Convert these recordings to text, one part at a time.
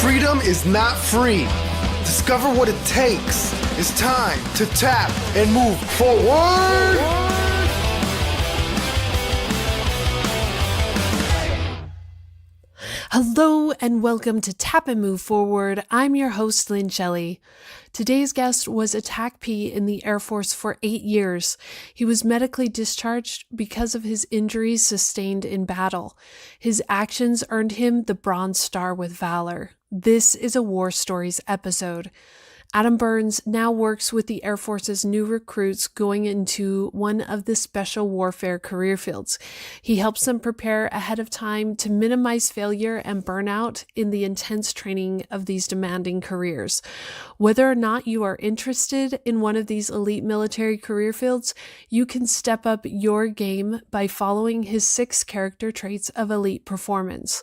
Freedom is not free. Discover what it takes. It's time to tap and move forward. Hello and welcome to Tap and Move Forward. I'm your host, Lynn Shelley. Today's guest was a TACP in the Air Force for 8 years. He was medically discharged because of his injuries sustained in battle. His actions earned him the Bronze Star with Valor. This is a War Stories episode. Adam Burns now works with the Air Force's new recruits going into one of the special warfare career fields. He helps them prepare ahead of time to minimize failure and burnout in the intense training of these demanding careers. Whether or not you are interested in one of these elite military career fields, you can step up your game by following his 6 character traits of elite performance.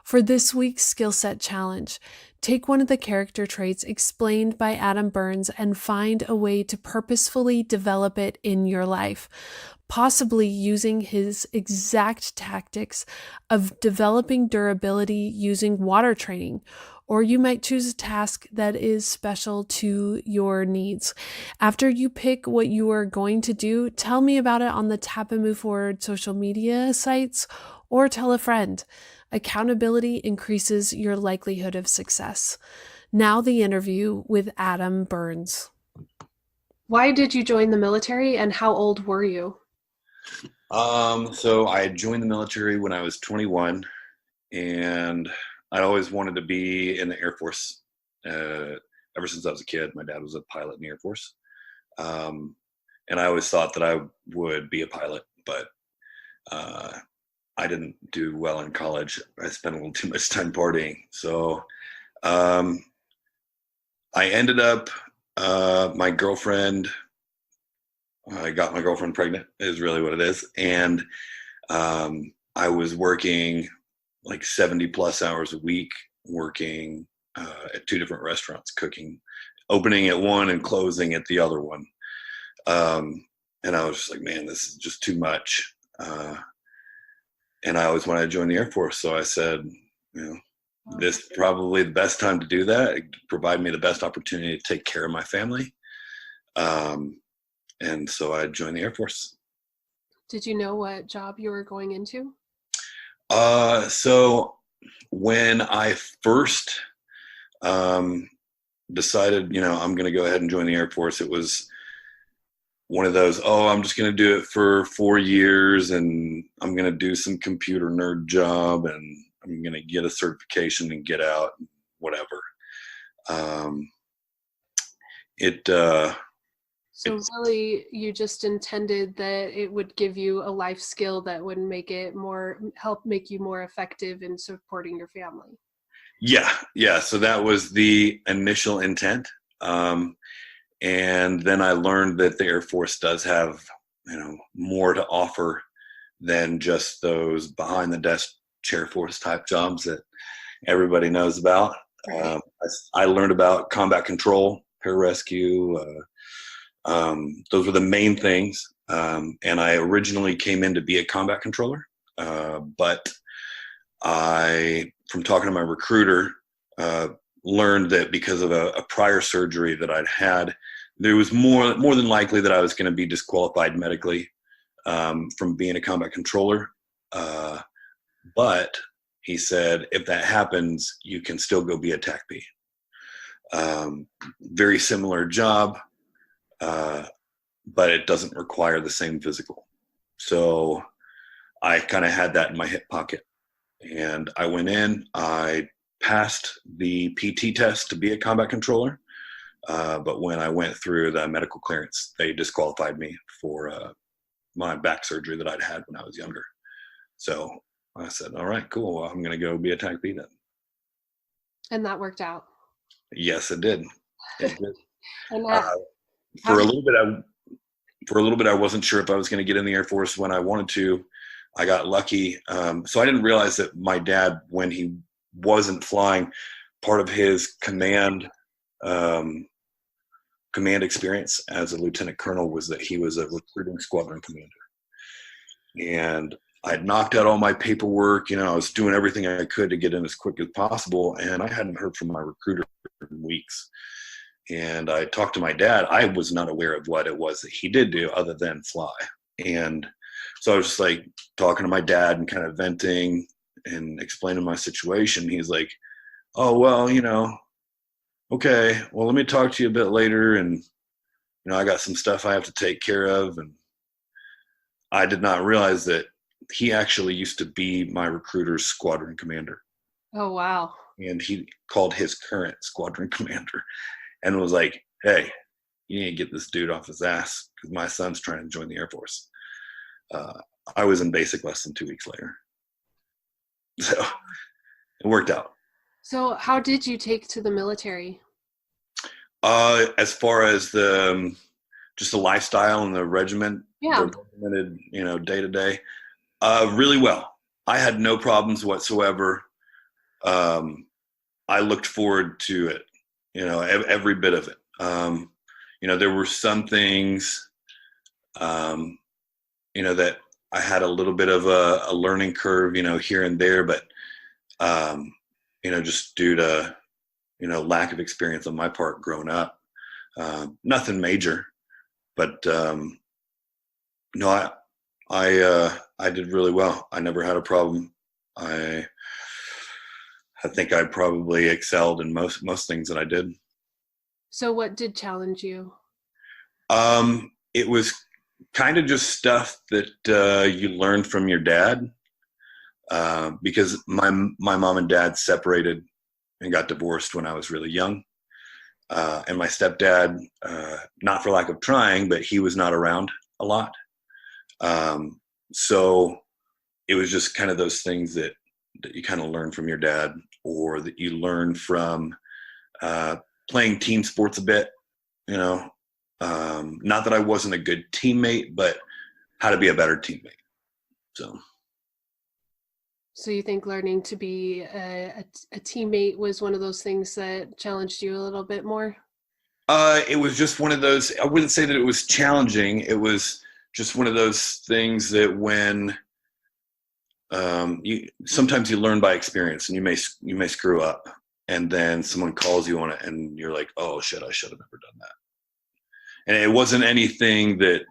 For this week's Skill Set Challenge, take one of the character traits explained by Adam Burns and find a way to purposefully develop it in your life, possibly using his exact tactics of developing durability using water training. Or you might choose a task that is special to your needs. After you pick what you are going to do, tell me about it on the Tap and Move Forward social media sites or tell a friend. Accountability increases your likelihood of success. Now the interview with Adam Burns. Why did you join the military and how old were you? So I joined the military when I was 21 and I always wanted to be in the Air Force. Ever since I was a kid, my dad was a pilot in the Air Force. And I always thought that I would be a pilot, but I didn't do well in college. I spent a little too much time partying. So I ended up, I got my girlfriend pregnant is really what it is. And I was working like 70 plus hours a week, working at 2 different restaurants, cooking, opening at one and closing at the other one. And I was just like, man, this is just too much. And I always wanted to join the Air Force. So I said, this is probably the best time to do that. It provided me the best opportunity to take care of my family. And so I joined the Air Force. Did you know what job you were going into? So when I first decided, I'm going to go ahead and join the Air Force, it was one of those, I'm just going to do it for 4 years and I'm going to do some computer nerd job and I'm going to get a certification and get out, whatever. So really you just intended that it would give you a life skill that would help make you more effective in supporting your family. Yeah. So that was the initial intent. And then I learned that the Air Force does have, more to offer than just those behind the desk chair force type jobs that everybody knows about. Right. I learned about combat control, pararescue. Those were the main things. And I originally came in to be a combat controller. But from talking to my recruiter, learned that because of a prior surgery that I'd had, there was more than likely that I was going to be disqualified medically from being a combat controller. But he said, if that happens, you can still go be a TACP. Very similar job, but it doesn't require the same physical. So I kind of had that in my hip pocket. And I went in, I passed the PT test to be a combat controller. But when I went through the medical clearance, they disqualified me for my back surgery that I'd had when I was younger. So I said, all right, cool. Well, I'm going to go be a TACP then. And that worked out. Yes, it did. It did. And for a little bit, I wasn't sure if I was going to get in the Air Force when I wanted to. I got lucky. So I didn't realize that my dad, when he wasn't flying, part of his command experience as a lieutenant colonel was that he was a recruiting squadron commander. And I'd knocked out all my paperwork. You know, I was doing everything I could to get in as quick as possible. And I hadn't heard from my recruiter in weeks. And I talked to my dad. I was not aware of what it was that he did do other than fly. And so I was just like talking to my dad and kind of venting and explaining my situation. He's like, oh, well, you know, okay, well, let me talk to you a bit later. And, you know, I got some stuff I have to take care of. And I did not realize that he actually used to be my recruiter's squadron commander. Oh, wow. And he called his current squadron commander and was like, hey, you need to get this dude off his ass because my son's trying to join the Air Force. I was in basic less than 2 weeks later. So it worked out. So how did you take to the military? As far as the just the lifestyle and the regiment, Yeah. the regimented, you know, day to day, really well. I had no problems whatsoever. I looked forward to it, you know, every bit of it. You know, there were some things, you know, that I had a little bit of a learning curve, you know, here and there, but, you know, just due to, you know, lack of experience on my part growing up, nothing major, but, no, I did really well. I never had a problem. I think I probably excelled in most things that I did. So what did challenge you? It was kind of just stuff that you learned from your dad, because my mom and dad separated and got divorced when I was really young. And my stepdad, not for lack of trying, but he was not around a lot. So it was just kind of those things that you kind of learn from your dad, or that you learn from playing team sports a bit, you know. Not that I wasn't a good teammate, but how to be a better teammate. So you think learning to be a teammate was one of those things that challenged you a little bit more? It was just one of those, I wouldn't say that it was challenging. It was just one of those things that when sometimes you learn by experience, and you may screw up, and then someone calls you on it and you're like, oh shit, I should have never done that. And it wasn't anything that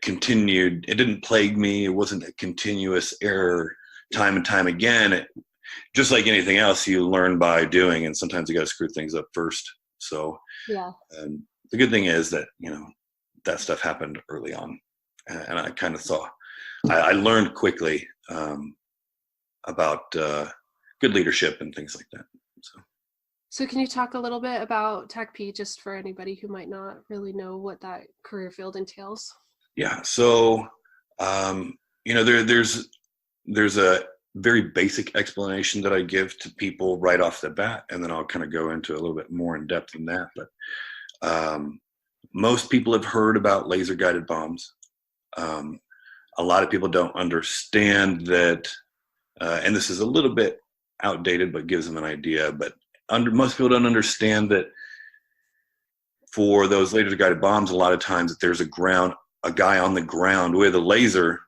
continued. It didn't plague me. It wasn't a continuous error time and time again. Just like anything else, you learn by doing, and sometimes you got to screw things up first. So Yeah. The good thing is that, you know, that stuff happened early on, and I kind of saw, I learned quickly about good leadership and things like that. So can you talk a little bit about TACP, just for anybody who might not really know what that career field entails? Yeah. So, you know, there's a very basic explanation that I give to people right off the bat, and then I'll kind of go into a little bit more in depth than that. But most people have heard about laser guided bombs. A lot of people don't understand that, and this is a little bit outdated, but gives them an idea. But most people don't understand that for those laser guided bombs, a lot of times that there's a guy on the ground with a laser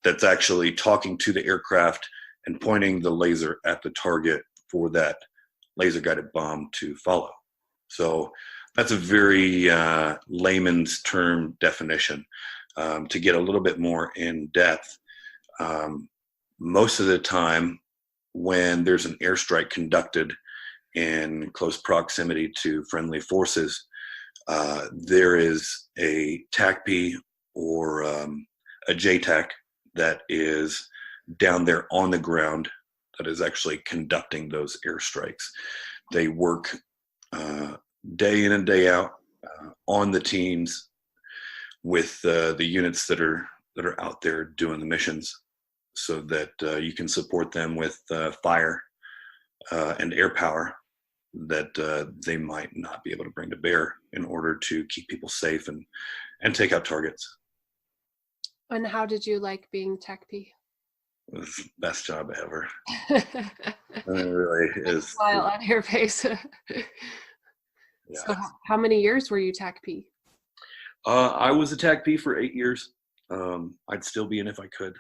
that's actually talking to the aircraft and pointing the laser at the target for that laser guided bomb to follow. So that's a very layman's term definition. To get a little bit more in depth, most of the time when there's an airstrike conducted in close proximity to friendly forces, there is a TACP or a JTAC that is down there on the ground that is actually conducting those airstrikes. They work day in and day out on the teams with the units that are out there doing the missions, so that you can support them with fire and air power that they might not be able to bring to bear in order to keep people safe and take out targets. And how did you like being TACP? It was the best job ever. It really is. Smile on your face. Yeah. So how many years were you TACP? I was a TACP for 8 years. I'd still be in if I could.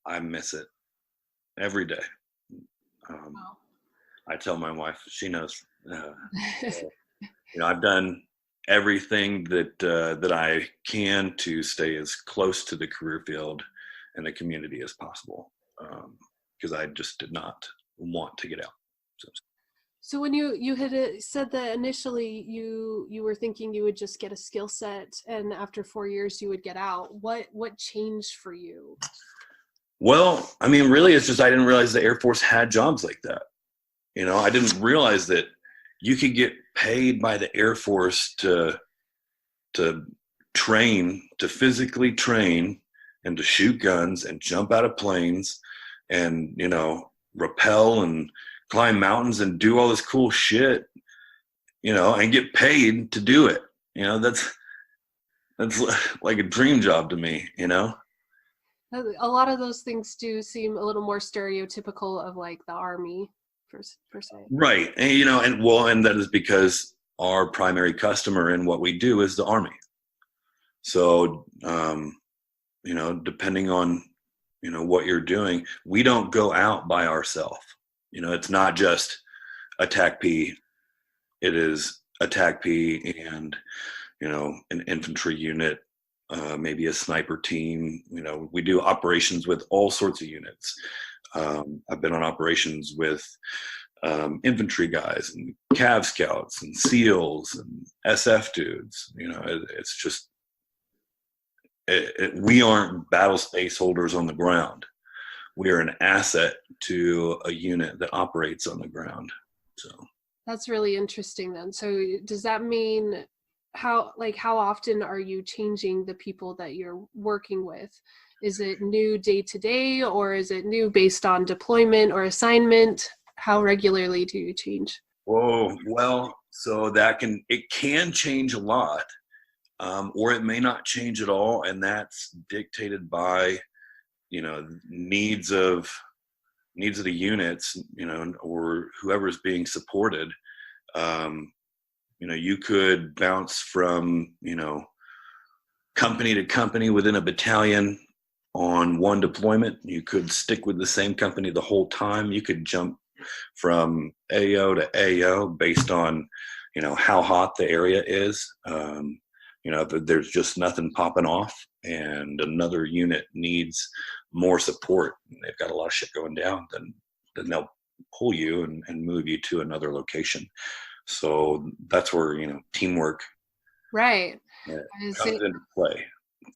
I miss it every day. Wow. I tell my wife, she knows. I've done everything that I can to stay as close to the career field and the community as possible, because I just did not want to get out. So when you had said that initially you were thinking you would just get a skill set, and after 4 years you would get out, what changed for you? Well, I mean, really, it's just I didn't realize the Air Force had jobs like that. I didn't realize that you could get paid by the Air Force to train, to physically train, and to shoot guns and jump out of planes and, rappel and climb mountains and do all this cool shit, and get paid to do it. That's like a dream job to me. A lot of those things do seem a little more stereotypical of like the Army per se. Right. And that is because our primary customer in what we do is the Army. So, depending on, what you're doing, we don't go out by ourselves. It's not just a TACP. It is a TACP and, an infantry unit, maybe a sniper team. We do operations with all sorts of units. I've been on operations with infantry guys and Cav scouts and SEALs and SF dudes. It's just, we aren't battle space holders on the ground. We are an asset to a unit that operates on the ground. So that's really interesting then. So does that mean how often are you changing the people that you're working with? Is it new day to day, or is it new based on deployment or assignment? How regularly do you change? Whoa, well, so it can change a lot, or it may not change at all, and that's dictated by, needs of the units, or whoever's being supported. You could bounce from, company to company within a battalion on one deployment. You could stick with the same company the whole time. You could jump from AO to AO based on, how hot the area is. If there's just nothing popping off and another unit needs more support, they've got a lot of shit going down, then they'll pull you and move you to another location. So that's where, teamwork right comes into play.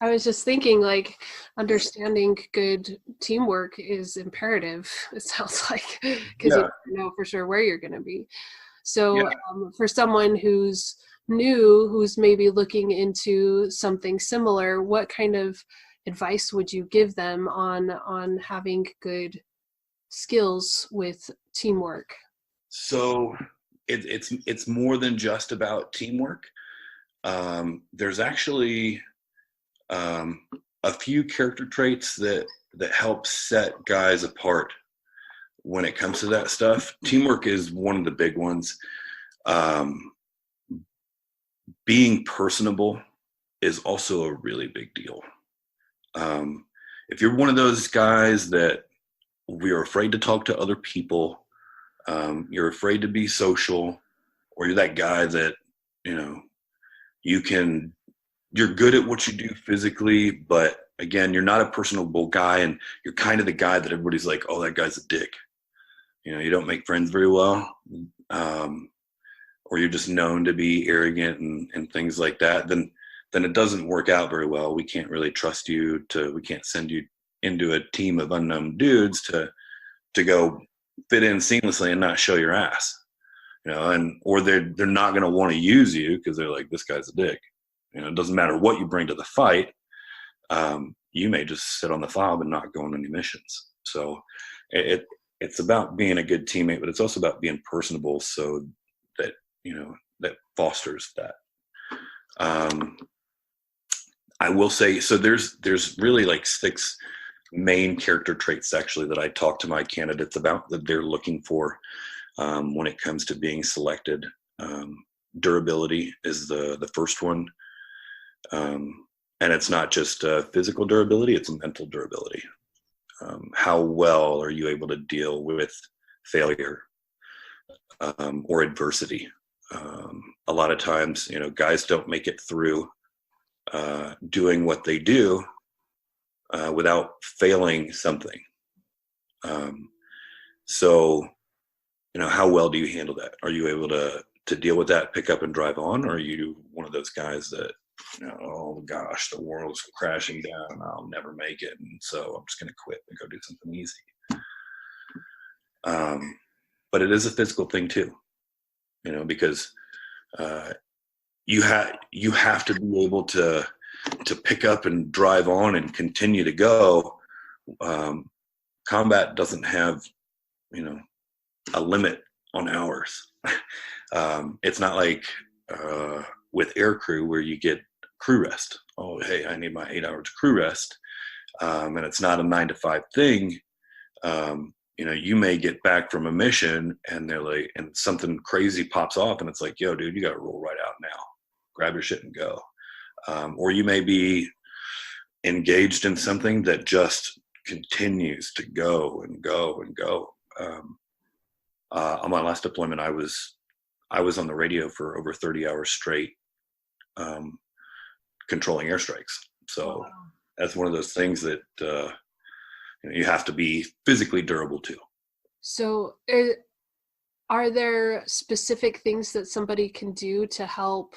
I was just thinking, like, understanding good teamwork is imperative, it sounds like, because you don't know for sure where you're going to be. So for someone who's new, who's maybe looking into something similar, what kind of advice would you give them on having good skills with teamwork? So it's more than just about teamwork. There's actually a few character traits that help set guys apart when it comes to that stuff. Teamwork is one of the big ones. Being personable is also a really big deal. If you're one of those guys that we're afraid to talk to other people, you're afraid to be social, or you're that guy that, you're good at what you do physically, but again, you're not a personable guy, and you're kind of the guy that everybody's like, oh, that guy's a dick. You don't make friends very well, or you're just known to be arrogant and things like that, then it doesn't work out very well. We can't really trust you we can't send you into a team of unknown dudes to go fit in seamlessly and not show your ass, or they're not going to want to use you because they're like, this guy's a dick. It doesn't matter what you bring to the fight. You may just sit on the fob and not go on any missions. So it's about being a good teammate, but it's also about being personable, so that, that fosters that. I will say, so there's really like 6 main character traits actually that I talk to my candidates about that they're looking for when it comes to being selected. Durability is the first one. And it's not just physical durability, it's mental durability. How well are you able to deal with failure or adversity? A lot of times, guys don't make it through doing what they do without failing something. So, how well do you handle that? Are you able to deal with that, pick up and drive on? Or are you one of those guys that, oh gosh, the world's crashing down, I'll never make it, and so I'm just going to quit and go do something easy? But it is a physical thing too, because you have to be able to pick up and drive on and continue to go. Combat doesn't have, a limit on hours. It's not like with air crew where you get crew rest. Oh, hey, I need my 8 hours crew rest. And it's not a 9 to 5 thing. You may get back from a mission and they're like, and something crazy pops off and it's like, yo, dude, you got to roll right out now. Grab your shit and go. Or you may be engaged in something that just continues to go and go and go. On my last deployment, I was on the radio for over 30 hours straight, controlling airstrikes. So wow. That's one of those things that you have to be physically durable too. So are there specific things that somebody can do to help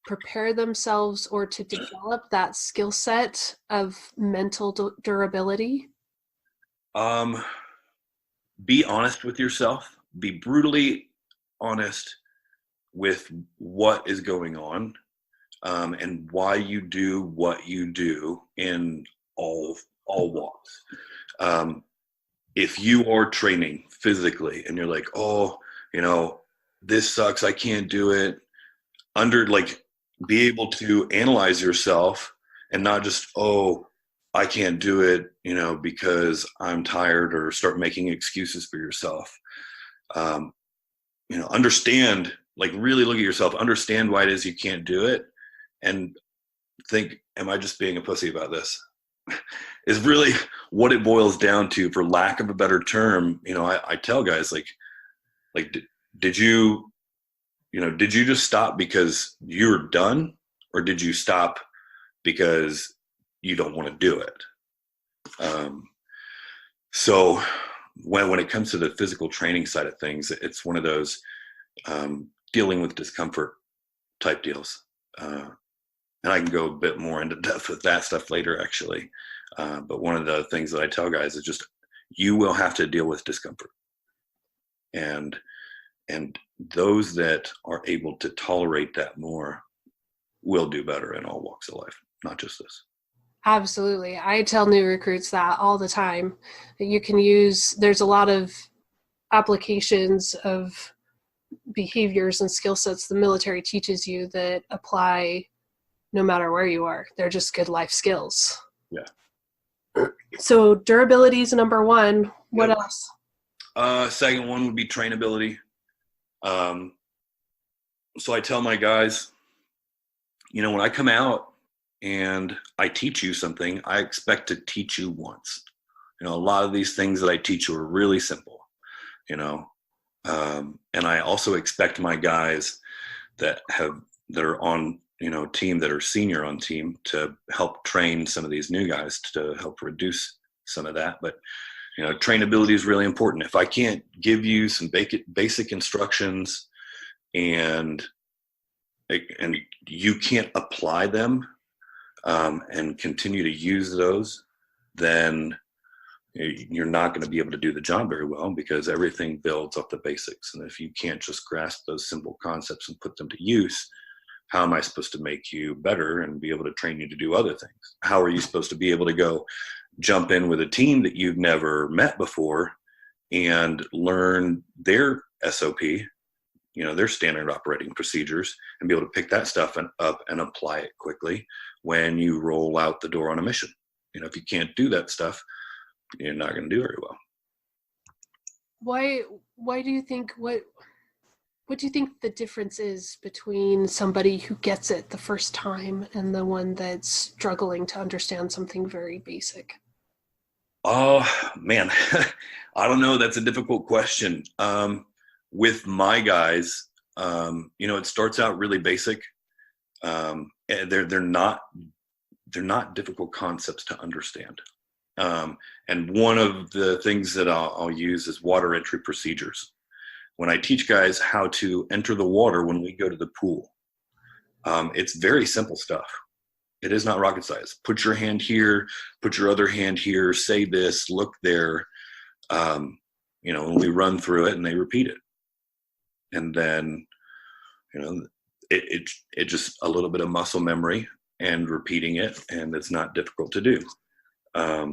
prepare themselves or to develop that skill set of mental durability? Be honest with yourself. Be brutally honest with what is going on, and why you do what you do in all walks. If you are training physically and you're like, oh, this sucks, I can't do it. Be able to analyze yourself and not just, oh, I can't do it, because I'm tired, or start making excuses for yourself. Understand, really look at yourself, understand why it is you can't do it, and think, am I just being a pussy about this? Is really what it boils down to, for lack of a better term. I tell guys, did you just stop because you're done, or did you stop because you don't want to do it? So when it comes to the physical training side of things, it's one of those dealing with discomfort type deals. And I can go a bit more into depth with that stuff later, actually. But one of the things that I tell guys is just, you will have to deal with discomfort. And those that are able to tolerate that more will do better in all walks of life, not just this. Absolutely. I tell new recruits that all the time. You can there's a lot of applications of behaviors and skill sets the military teaches you that apply no matter where you are. They're just good life skills. Yeah. So durability is number one. What else? Second one would be trainability. So I tell my guys, when I come out and I teach you something, I expect to teach you once. A lot of these things that I teach you are really simple, and I also expect my guys that are on, team, that are senior on team, to help train some of these new guys to help reduce some of that. But, trainability is really important. If I can't give you some basic instructions and you can't apply them, and continue to use those, then you're not going to be able to do the job very well, because everything builds off the basics. And if you can't just grasp those simple concepts and put them to use, how am I supposed to make you better and be able to train you to do other things? How are you supposed to be able to go jump in with a team that you've never met before and learn their SOP, their standard operating procedures, and be able to pick that stuff up and apply it quickly when you roll out the door on a mission? If you can't do that stuff, you're not going to do very well. Why do you think, what do you think the difference is between somebody who gets it the first time and the one that's struggling to understand something very basic? Oh man, I don't know. That's a difficult question. With my guys, it starts out really basic. And they're not difficult concepts to understand. And one of the things that I'll use is water entry procedures. When I teach guys how to enter the water when we go to the pool, it's very simple stuff. It is not rocket science. Put your hand here, put your other hand here, say this, look there. And we run through it and they repeat it. And then, it just a little bit of muscle memory and repeating it, and it's not difficult to do. A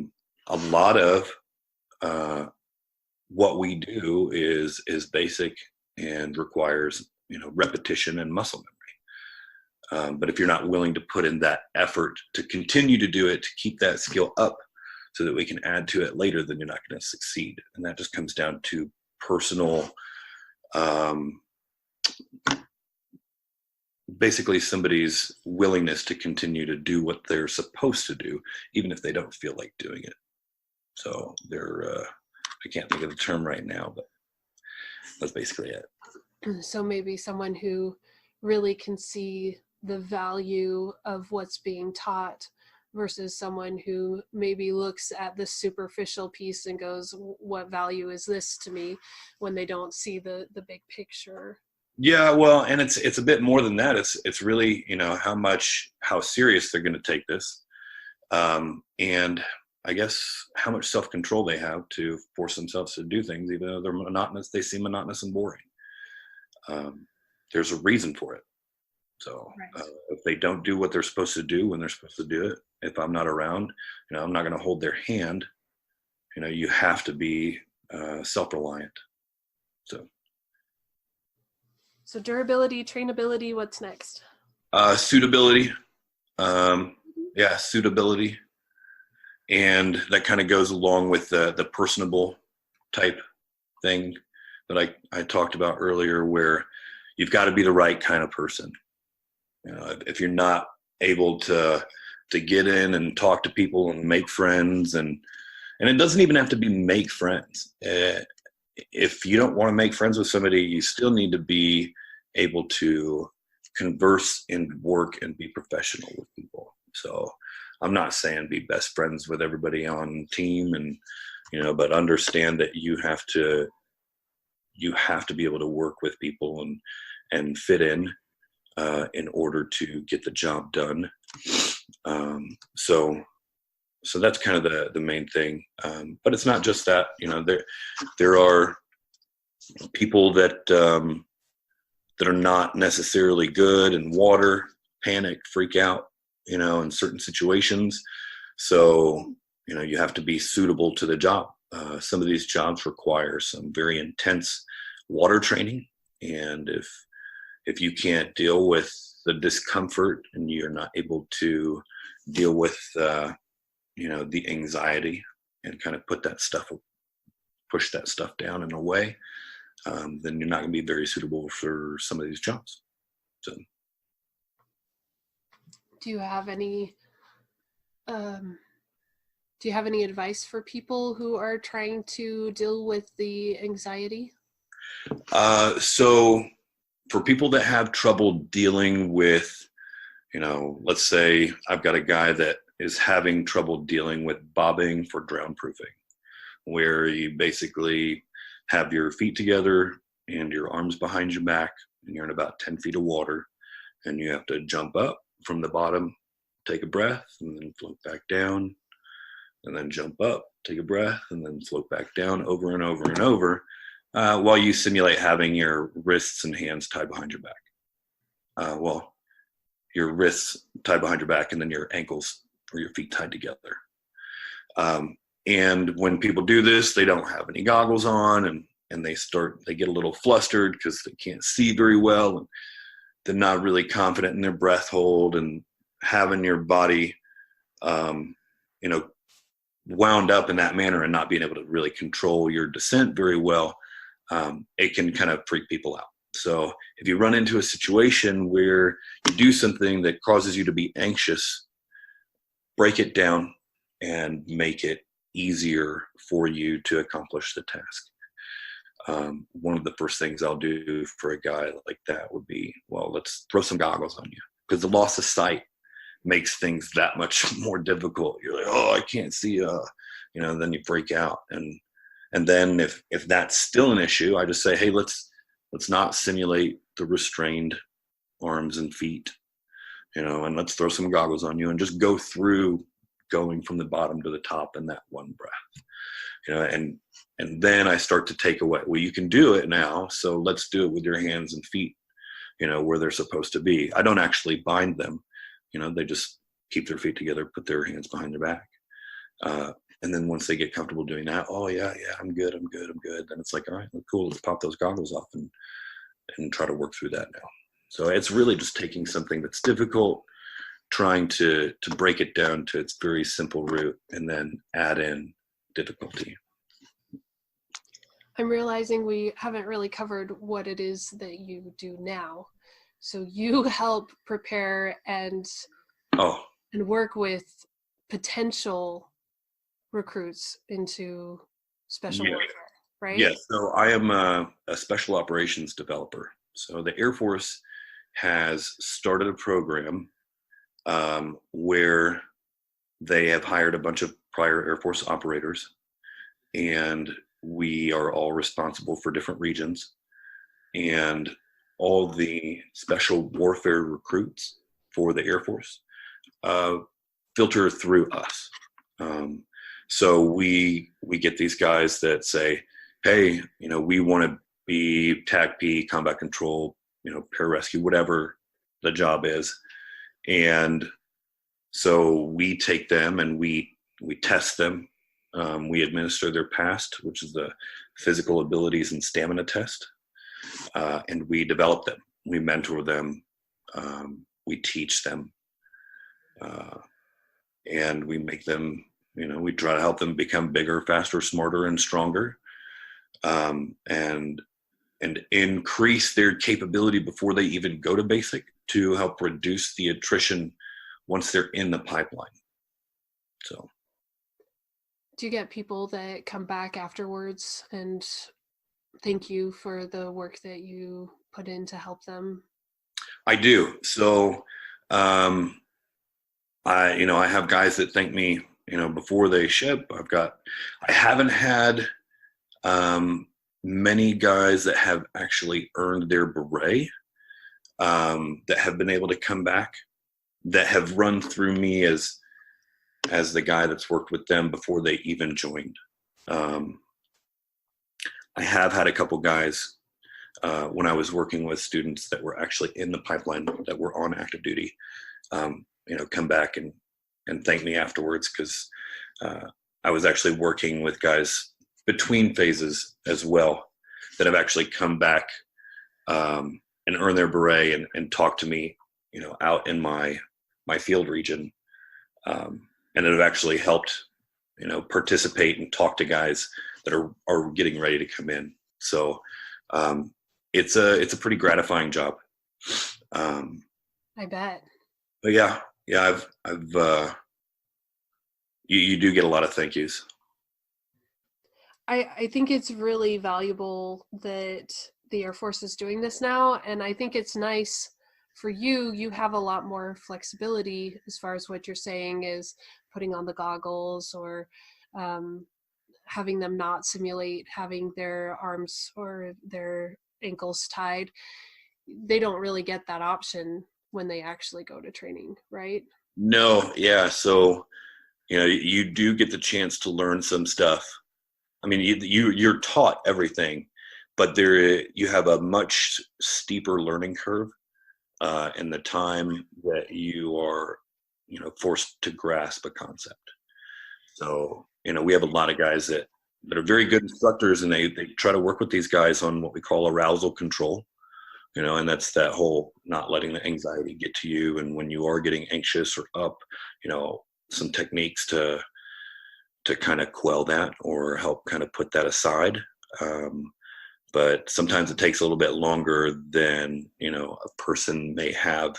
lot of what we do is basic and requires repetition and muscle memory. But if you're not willing to put in that effort to continue to do it, to keep that skill up so that we can add to it later, then you're not going to succeed. And that just comes down to personal, basically somebody's willingness to continue to do what they're supposed to do, even if they don't feel like doing it. So I can't think of the term right now, but that's basically it. So maybe someone who really can see the value of what's being taught versus someone who maybe looks at the superficial piece and goes, what value is this to me, when they don't see the big picture. Yeah, well, and it's a bit more than that. It's really, how serious they're going to take this. And I guess how much self-control they have to force themselves to do things, even though they're monotonous, they seem monotonous and boring. There's a reason for it. So Right. If they don't do what they're supposed to do when they're supposed to do it, if I'm not around, I'm not going to hold their hand. You have to be self-reliant. So durability, trainability, what's next? Suitability. Suitability. And that kind of goes along with the personable type thing that I talked about earlier, where you've got to be the right kind of person. If you're not able to get in and talk to people and make friends, and it doesn't even have to be make friends. If you don't want to make friends with somebody, you still need to be able to converse and work and be professional with people. So I'm not saying be best friends with everybody on team, and but understand that you have to be able to work with people and fit in order to get the job done. So that's kind of the main thing. But it's not just that. There are people that are not necessarily good in water, panic, freak out, in certain situations. So, you have to be suitable to the job. Some of these jobs require some very intense water training. And if you can't deal with the discomfort and you're not able to deal with, the anxiety and kind of push that stuff down in a way, then you're not going to be very suitable for some of these jobs. So, do you have any advice for people who are trying to deal with the anxiety? So for people that have trouble dealing with, let's say I've got a guy that is having trouble dealing with bobbing for drown proofing, where you basically have your feet together and your arms behind your back, and you're in about 10 feet of water, and you have to jump up from the bottom, take a breath, and then float back down, and then jump up, take a breath, and then float back down over and over and over, while you simulate having your wrists and hands tied behind your back. Your wrists tied behind your back, and then your ankles or your feet tied together. And when people do this, they don't have any goggles on, and they get a little flustered because they can't see very well, and they're not really confident in their breath hold, and having your body, wound up in that manner and not being able to really control your descent very well, it can kind of freak people out. So if you run into a situation where you do something that causes you to be anxious, break it down and make it easier for you to accomplish the task. One of the first things I'll do for a guy like that would be, well, let's throw some goggles on you, because the loss of sight makes things that much more difficult. You're like, oh, I can't see, then you freak out. And then if that's still an issue, I just say, hey, let's not simulate the restrained arms and feet, and let's throw some goggles on you and just go through going from the bottom to the top in that one breath, and then I start to take away, well, you can do it now, so let's do it with your hands and feet, where they're supposed to be. I don't actually bind them, they just keep their feet together, put their hands behind their back. And then once they get comfortable doing that, oh yeah, I'm good. Then it's like, all right, well, cool, let's pop those goggles off and try to work through that now. So it's really just taking something that's difficult, trying to break it down to its very simple root, and then add in difficulty. I'm realizing we haven't really covered what it is that you do now. So you help prepare and work with potential recruits into special warfare, right? Yes. So I am a special operations developer. So the Air Force has started a program where they have hired a bunch of prior Air Force operators, and we are all responsible for different regions, and all the special warfare recruits for the Air Force filter through us. So we get these guys that say, hey, we want to be TACP, combat control, pararescue, whatever the job is. And so we take them and we test them. We administer their PAST, which is the physical abilities and stamina test. And we develop them. We mentor them. We teach them. And we make them, we try to help them become bigger, faster, smarter, and stronger. And increase their capability before they even go to basic, to help reduce the attrition once they're in the pipeline. So, do you get people that come back afterwards and thank you for the work that you put in to help them? I do. So, I have guys that thank me, before they ship. I haven't had many guys that have actually earned their beret, that have been able to come back, that have run through me as the guy that's worked with them before they even joined. I have had a couple guys when I was working with students that were actually in the pipeline, that were on active duty, come back and thank me afterwards, because I was actually working with guys between phases as well that have actually come back and earned their beret and talk to me, out in my field region, and it have actually helped, participate and talk to guys that are getting ready to come in. So it's a pretty gratifying job. I bet. But yeah, I've you do get a lot of thank yous. I think it's really valuable that the Air Force is doing this now. And I think it's nice for you. You have a lot more flexibility as far as what you're saying is putting on the goggles, or having them not simulate having their arms or their ankles tied. They don't really get that option when they actually go to training, right? No, yeah. So, you do get the chance to learn some stuff. I mean, you're taught everything, but you have a much steeper learning curve in the time that you are, forced to grasp a concept. So, we have a lot of guys that are very good instructors, and they try to work with these guys on what we call arousal control, and that's that whole not letting the anxiety get to you. And when you are getting anxious or up, some techniques to kind of quell that or help kind of put that aside. But sometimes it takes a little bit longer than, a person may have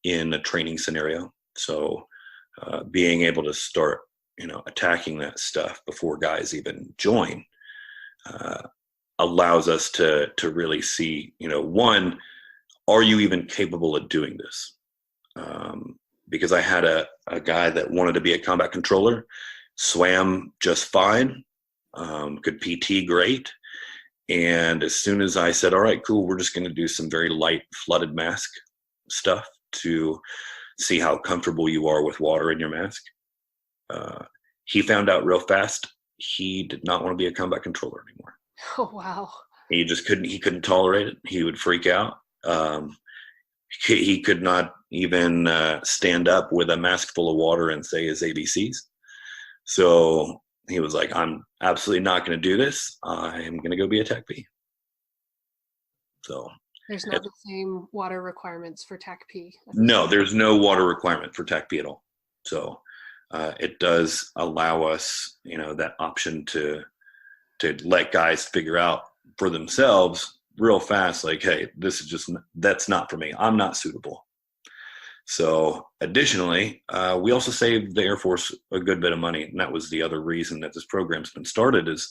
in a training scenario. So being able to start, attacking that stuff before guys even join allows us to really see, one, are you even capable of doing this? Because I had a guy that wanted to be a combat controller, swam just fine, could PT great. And as soon as I said, all right, cool, we're just going to do some very light flooded mask stuff to see how comfortable you are with water in your mask, he found out real fast he did not want to be a combat controller anymore. Oh, wow. He couldn't tolerate it. He would freak out. He could not even stand up with a mask full of water and say his ABCs. So he was like, I'm absolutely not going to do this. I am going to go be a TACP. So there's not the same water requirements for TACP. No, there's no water requirement for TACP at all. So it does allow us, that option to let guys figure out for themselves real fast, like, hey, that's not for me. I'm not suitable. So additionally, we also saved the Air Force a good bit of money. And that was the other reason that this program's been started is,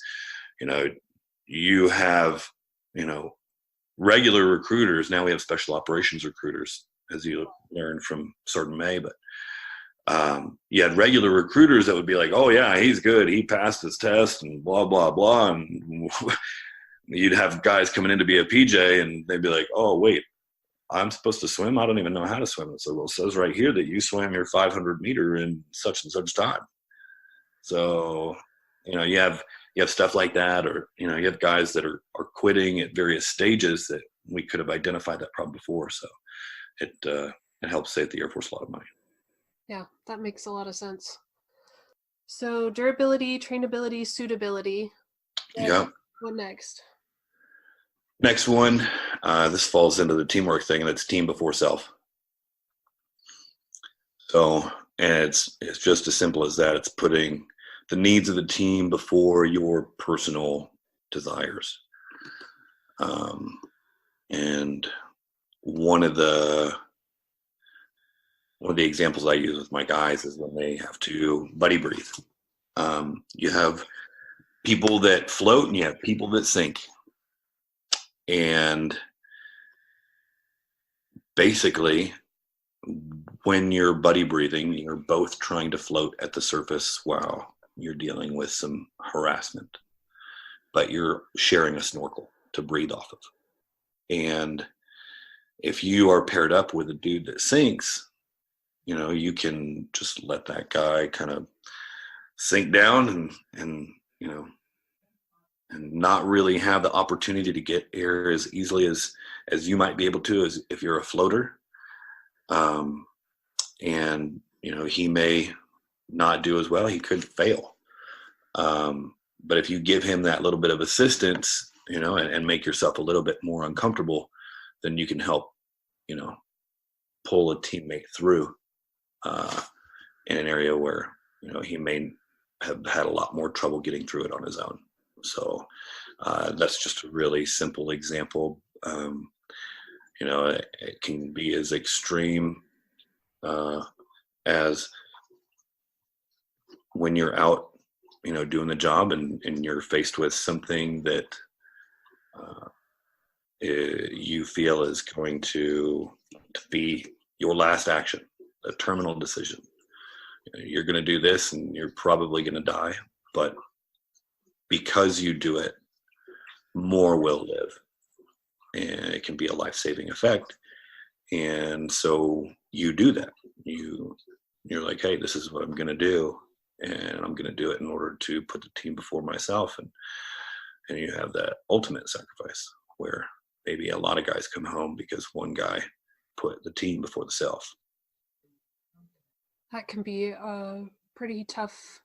you have, regular recruiters. Now we have special operations recruiters, as you learned from Sergeant May. But you had regular recruiters that would be like, oh, yeah, he's good. He passed his test and blah, blah, blah. And you'd have guys coming in to be a PJ and they'd be like, oh, wait, I'm supposed to swim? I don't even know how to swim. So, well, it says right here that you swam your 500 meter in such and such time. So, you have stuff like that, or, you have guys that are quitting at various stages that we could have identified that problem before. So it helps save the Air Force a lot of money. Yeah, that makes a lot of sense. So durability, trainability, suitability. Yeah. What next? Next one, this falls into the teamwork thing, and it's team before self. So, and it's just as simple as that. It's putting the needs of the team before your personal desires. And one of the examples I use with my guys is when they have to buddy breathe. You have people that float and you have people that sink. And basically, when you're buddy breathing, you're both trying to float at the surface while you're dealing with some harassment, but you're sharing a snorkel to breathe off of. And if you are paired up with a dude that sinks, you can just let that guy kind of sink down and not really have the opportunity to get air as easily as you might be able to as if you're a floater. And, he may not do as well. He could fail. But if you give him that little bit of assistance, and make yourself a little bit more uncomfortable, then you can help, pull a teammate through in an area where, he may have had a lot more trouble getting through it on his own. So that's just a really simple example. It can be as extreme as when you're out, doing the job and you're faced with something that you feel is going to be your last action, a terminal decision. You're going to do this and you're probably going to die, but because you do it, more will live, and it can be a life-saving effect. And so you do that. You're like, hey, this is what I'm going to do, and I'm going to do it in order to put the team before myself. And you have that ultimate sacrifice where maybe a lot of guys come home because one guy put the team before the self. That can be a pretty tough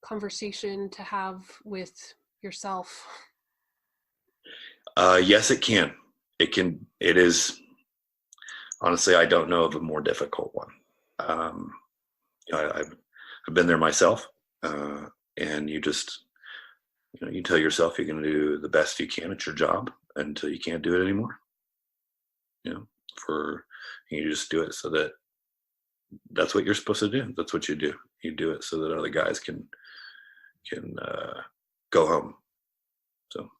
conversation to have with yourself. Yes, it can. It is. Honestly, I don't know of a more difficult one. I've been there myself, and you just, you tell yourself you're going to do the best you can at your job until you can't do it anymore. You just do it so that that's what you're supposed to do. That's what you do. You do it so that other guys can can go home. So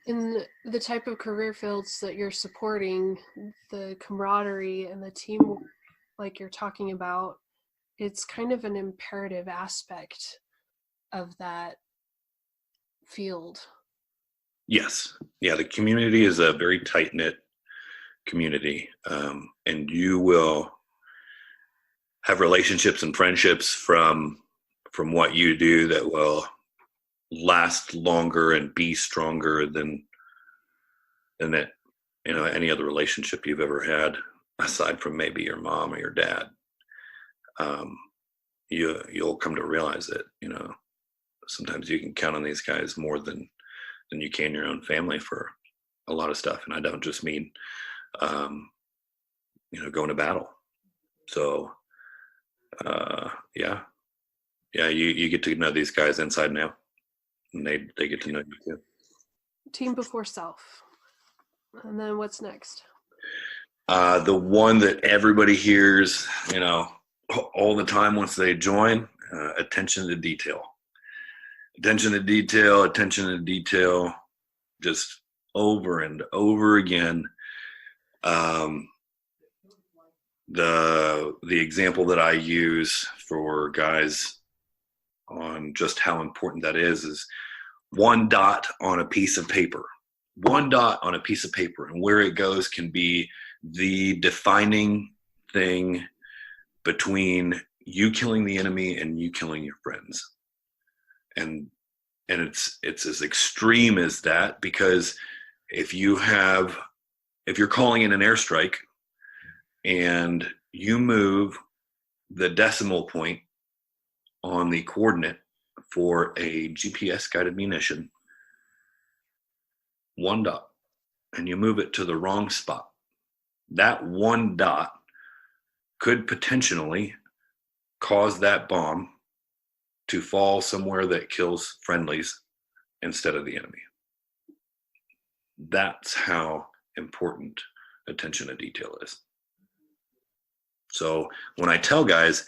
In the type of career fields that you're supporting, the camaraderie and the team, like you're talking about, it's kind of an imperative aspect of that field. yes, yeah, the community is a very tight knit community, and you will have relationships and friendships from what you do that will last longer and be stronger than that, any other relationship you've ever had, aside from maybe your mom or your dad. You'll come to realize that, sometimes you can count on these guys more than you can your own family for a lot of stuff. And I don't just mean, going to battle. So, yeah, you get to know these guys inside and out, and they get to know you too. Team before self. And then what's next? The one that everybody hears, all the time once they join, attention to detail. Attention to detail, attention to detail, just over and over again. The example that I use for guys on just how important that is one dot on a piece of paper. One dot on a piece of paper, and where it goes can be the defining thing between you killing the enemy and you killing your friends. And it's as extreme as that, because if you're calling in an airstrike and you move the decimal point on the coordinate for a GPS guided munition, one dot, and you move it to the wrong spot, that one dot could potentially cause that bomb to fall somewhere that kills friendlies instead of the enemy. That's how important attention to detail is. So when I tell guys,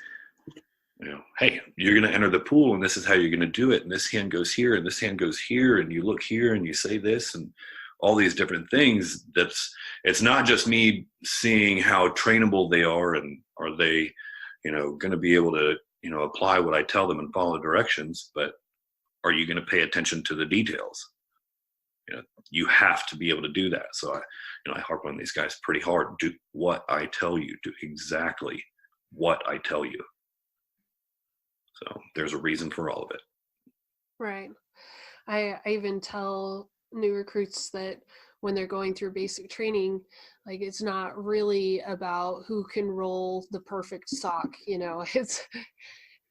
hey, you're going to enter the pool and this is how you're going to do it, and this hand goes here and this hand goes here, and you look here and you say this and all these different things, it's not just me seeing how trainable they are and are they, going to be able to, apply what I tell them and follow directions, but are you going to pay attention to the details? You have to be able to do that. So I harp on these guys pretty hard. Do what I tell you. Do exactly what I tell you. So there's a reason for all of it. Right. I even tell new recruits that when they're going through basic training, like, it's not really about who can roll the perfect sock.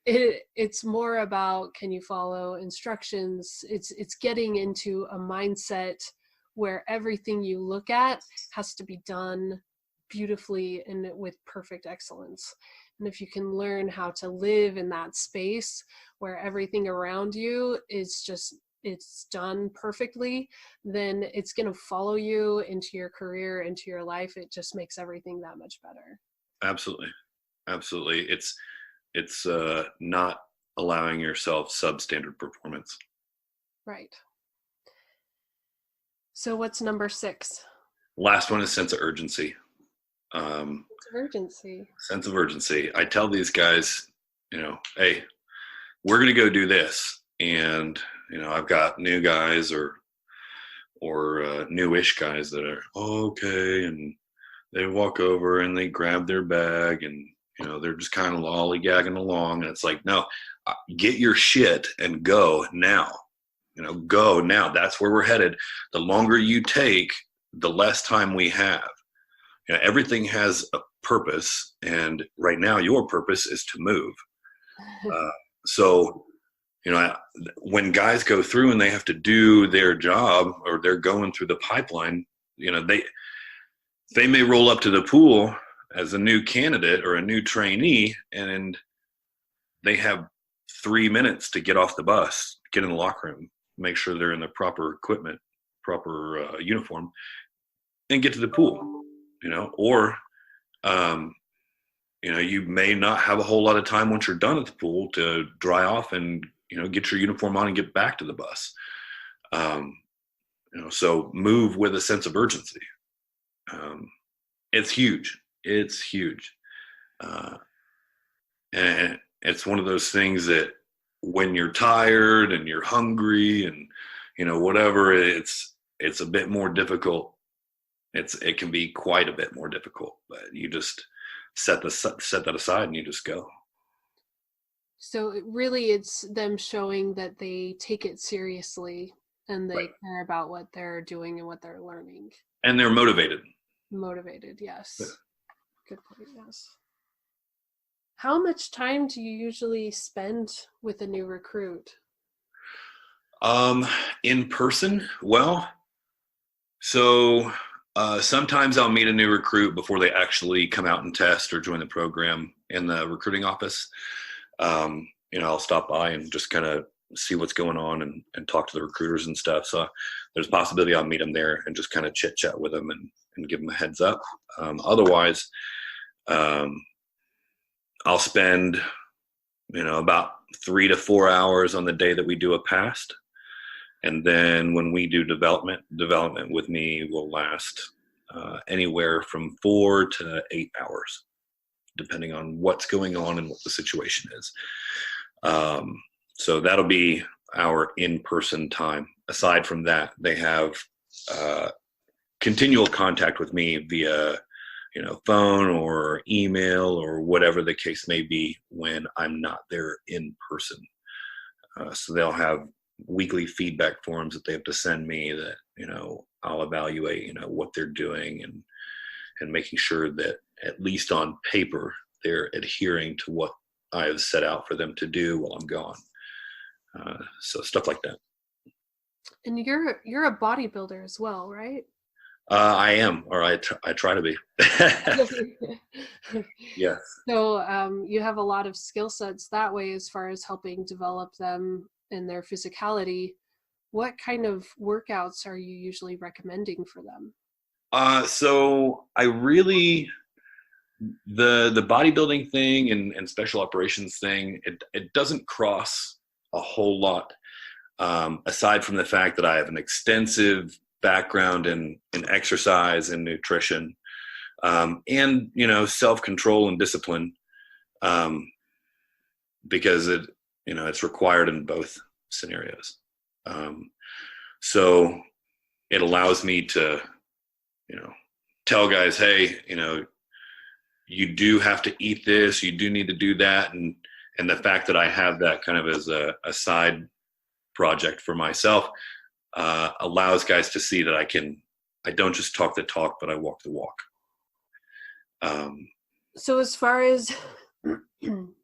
It's more about, can you follow instructions? It's getting into a mindset where everything you look at has to be done beautifully and with perfect excellence. And if you can learn how to live in that space where everything around you is just, it's done perfectly, then it's going to follow you into your career, into your life. It just makes everything that much better. Absolutely. It's not allowing yourself substandard performance. Right. So what's number 6? Last one is sense of urgency. Sense of urgency. I tell these guys, hey, we're going to go do this. And, I've got new guys or newish guys that are, okay. And they walk over and they grab their bag and, they're just kind of lollygagging along. And it's like, no, get your shit and go now. Go now. That's where we're headed. The longer you take, the less time we have. Everything has a purpose, and right now your purpose is to move. So, when guys go through and they have to do their job, or they're going through the pipeline, they may roll up to the pool as a new candidate or a new trainee, and they have 3 minutes to get off the bus, get in the locker room, make sure they're in the proper equipment, proper uniform, and get to the pool. Or you may not have a whole lot of time once you're done at the pool to dry off and, get your uniform on and get back to the bus. So move with a sense of urgency. It's huge. It's huge. And it's one of those things that when you're tired and you're hungry and, whatever, it's a bit more difficult. It can be quite a bit more difficult, but you just set that aside and you just go. So it's them showing that they take it seriously and they Right. care about what they're doing and what they're learning. And they're motivated. Motivated, yes. Yeah. Good point, yes. How much time do you usually spend with a new recruit? In person, well, so sometimes I'll meet a new recruit before they actually come out and test or join the program in the recruiting office. I'll stop by and just kind of see what's going on and talk to the recruiters and stuff. So there's a possibility I'll meet them there and just kind of chit chat with them and give them a heads up. Otherwise, I'll spend, about 3 to 4 hours on the day that we do a past. And then when we do development with me will last anywhere from 4 to 8 hours, depending on what's going on and what the situation is. So that'll be our in-person time. Aside from that, they have continual contact with me via, phone or email or whatever the case may be when I'm not there in person. So they'll have weekly feedback forms that they have to send me that, I'll evaluate, what they're doing and making sure that at least on paper, they're adhering to what I have set out for them to do while I'm gone. So stuff like that. And you're a bodybuilder as well, right? I am, or I try to be. Yes. So you have a lot of skill sets that way as far as helping develop them in their physicality. What kind of workouts are you usually recommending for them? So I really, the bodybuilding thing and special operations thing, it doesn't cross a whole lot, aside from the fact that I have an extensive background in exercise and nutrition, and self-control and discipline, because it's required in both scenarios. So it allows me to tell guys, hey, you do have to eat this, you do need to do that, and the fact that I have that kind of as a side project for myself allows guys to see that I don't just talk the talk, but I walk the walk. So as far as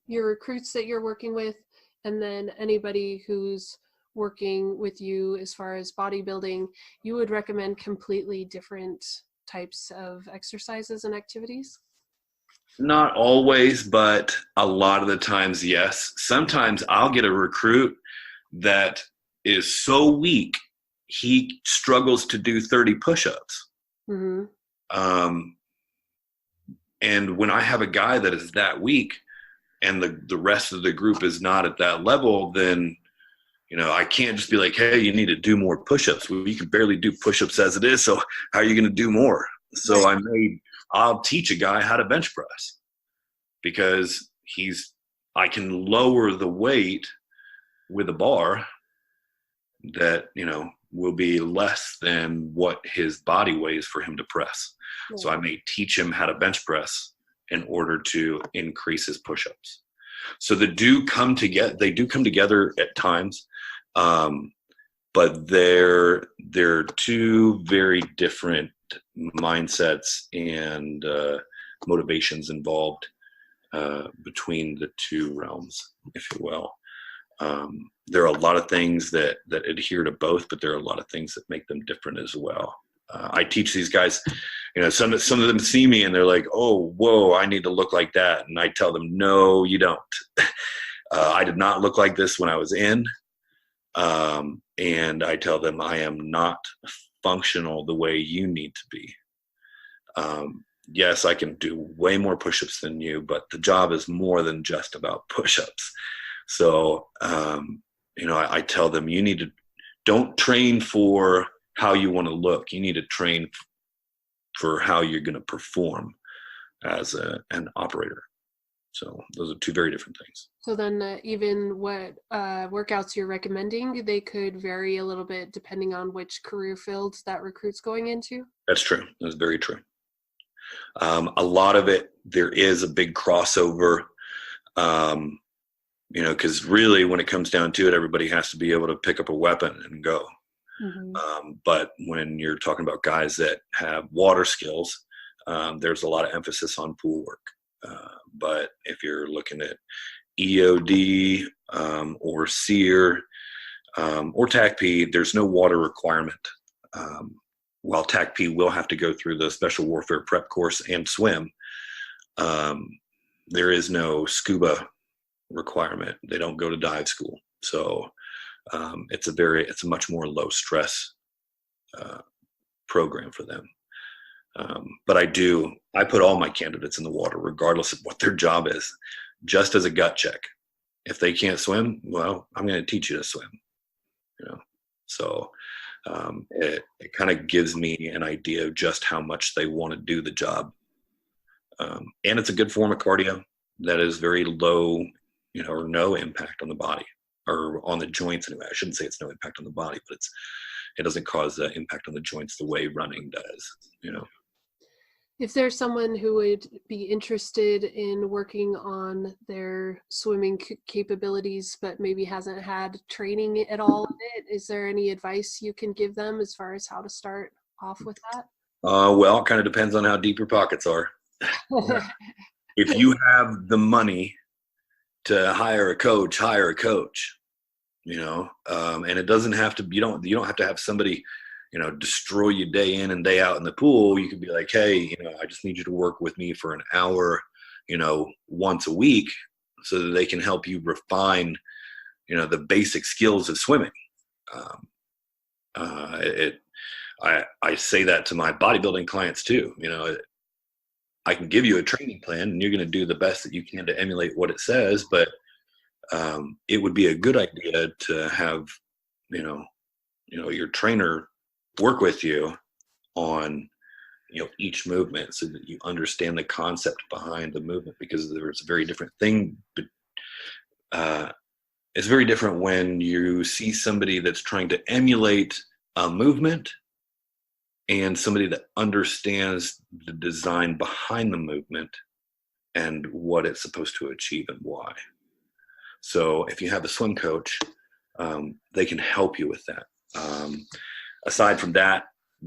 your recruits that you're working with, and then anybody who's working with you as far as bodybuilding, you would recommend completely different types of exercises and activities? Not always, but a lot of the times, yes. Sometimes I'll get a recruit that is so weak, he struggles to do 30 push-ups. Mm-hmm. And when I have a guy that is that weak and the rest of the group is not at that level, then, I can't just be like, hey, you need to do more push-ups. Well, you can barely do push-ups as it is, so how are you going to do more? So I'll teach a guy how to bench press because I can lower the weight with a bar that, will be less than what his body weighs for him to press. Yeah. So I may teach him how to bench press in order to increase his push-ups. So they do come together at times, but they're two very different mindsets and motivations involved between the two realms, if you will. There are a lot of things that adhere to both, but there are a lot of things that make them different as well. I teach these guys, some of them see me and they're like, oh, whoa, I need to look like that. And I tell them, no, you don't. I did not look like this when I was in. And I tell them I am not functional the way you need to be. yes, I can do way more push-ups than you, but the job is more than just about push-ups. So, I tell them, don't train for how you want to look. You need to train for how you're going to perform as an operator. So those are two very different things. So then even what workouts you're recommending, they could vary a little bit depending on which career field that recruit's going into? That's true. That's very true. A lot of it, there is a big crossover, because really when it comes down to it, everybody has to be able to pick up a weapon and go. But when you're talking about guys that have water skills, there's a lot of emphasis on pool work. But if you're looking at EOD or SEER or TACP, there's no water requirement. While TACP will have to go through the special warfare prep course and swim, there is no scuba requirement. They don't go to dive school. So it's a much more low stress program for them. But I put all my candidates in the water, regardless of what their job is, just as a gut check. If they can't swim, well, I'm going to teach you to swim. So it kind of gives me an idea of just how much they want to do the job. And it's a good form of cardio that is very low, or no impact on the body or on the joints anyway. I shouldn't say it's no impact on the body, but it doesn't cause the impact on the joints the way running does. If there's someone who would be interested in working on their swimming capabilities, but maybe hasn't had training at all in it, is there any advice you can give them as far as how to start off with that? Well, it kind of depends on how deep your pockets are. If you have the money to hire a coach, hire a coach, and it doesn't have to, you don't have to have somebody, destroy you day in and day out in the pool. You could be like, hey, I just need you to work with me for an hour, once a week so that they can help you refine, the basic skills of swimming. I say that to my bodybuilding clients too. I can give you a training plan and you're going to do the best that you can to emulate what it says, but it would be a good idea to have, your trainer work with you on, each movement so that you understand the concept behind the movement, because there's a very different thing. It's very different when you see somebody that's trying to emulate a movement and somebody that understands the design behind the movement and what it's supposed to achieve and why. So if you have a swim coach, they can help you with that. Aside from that,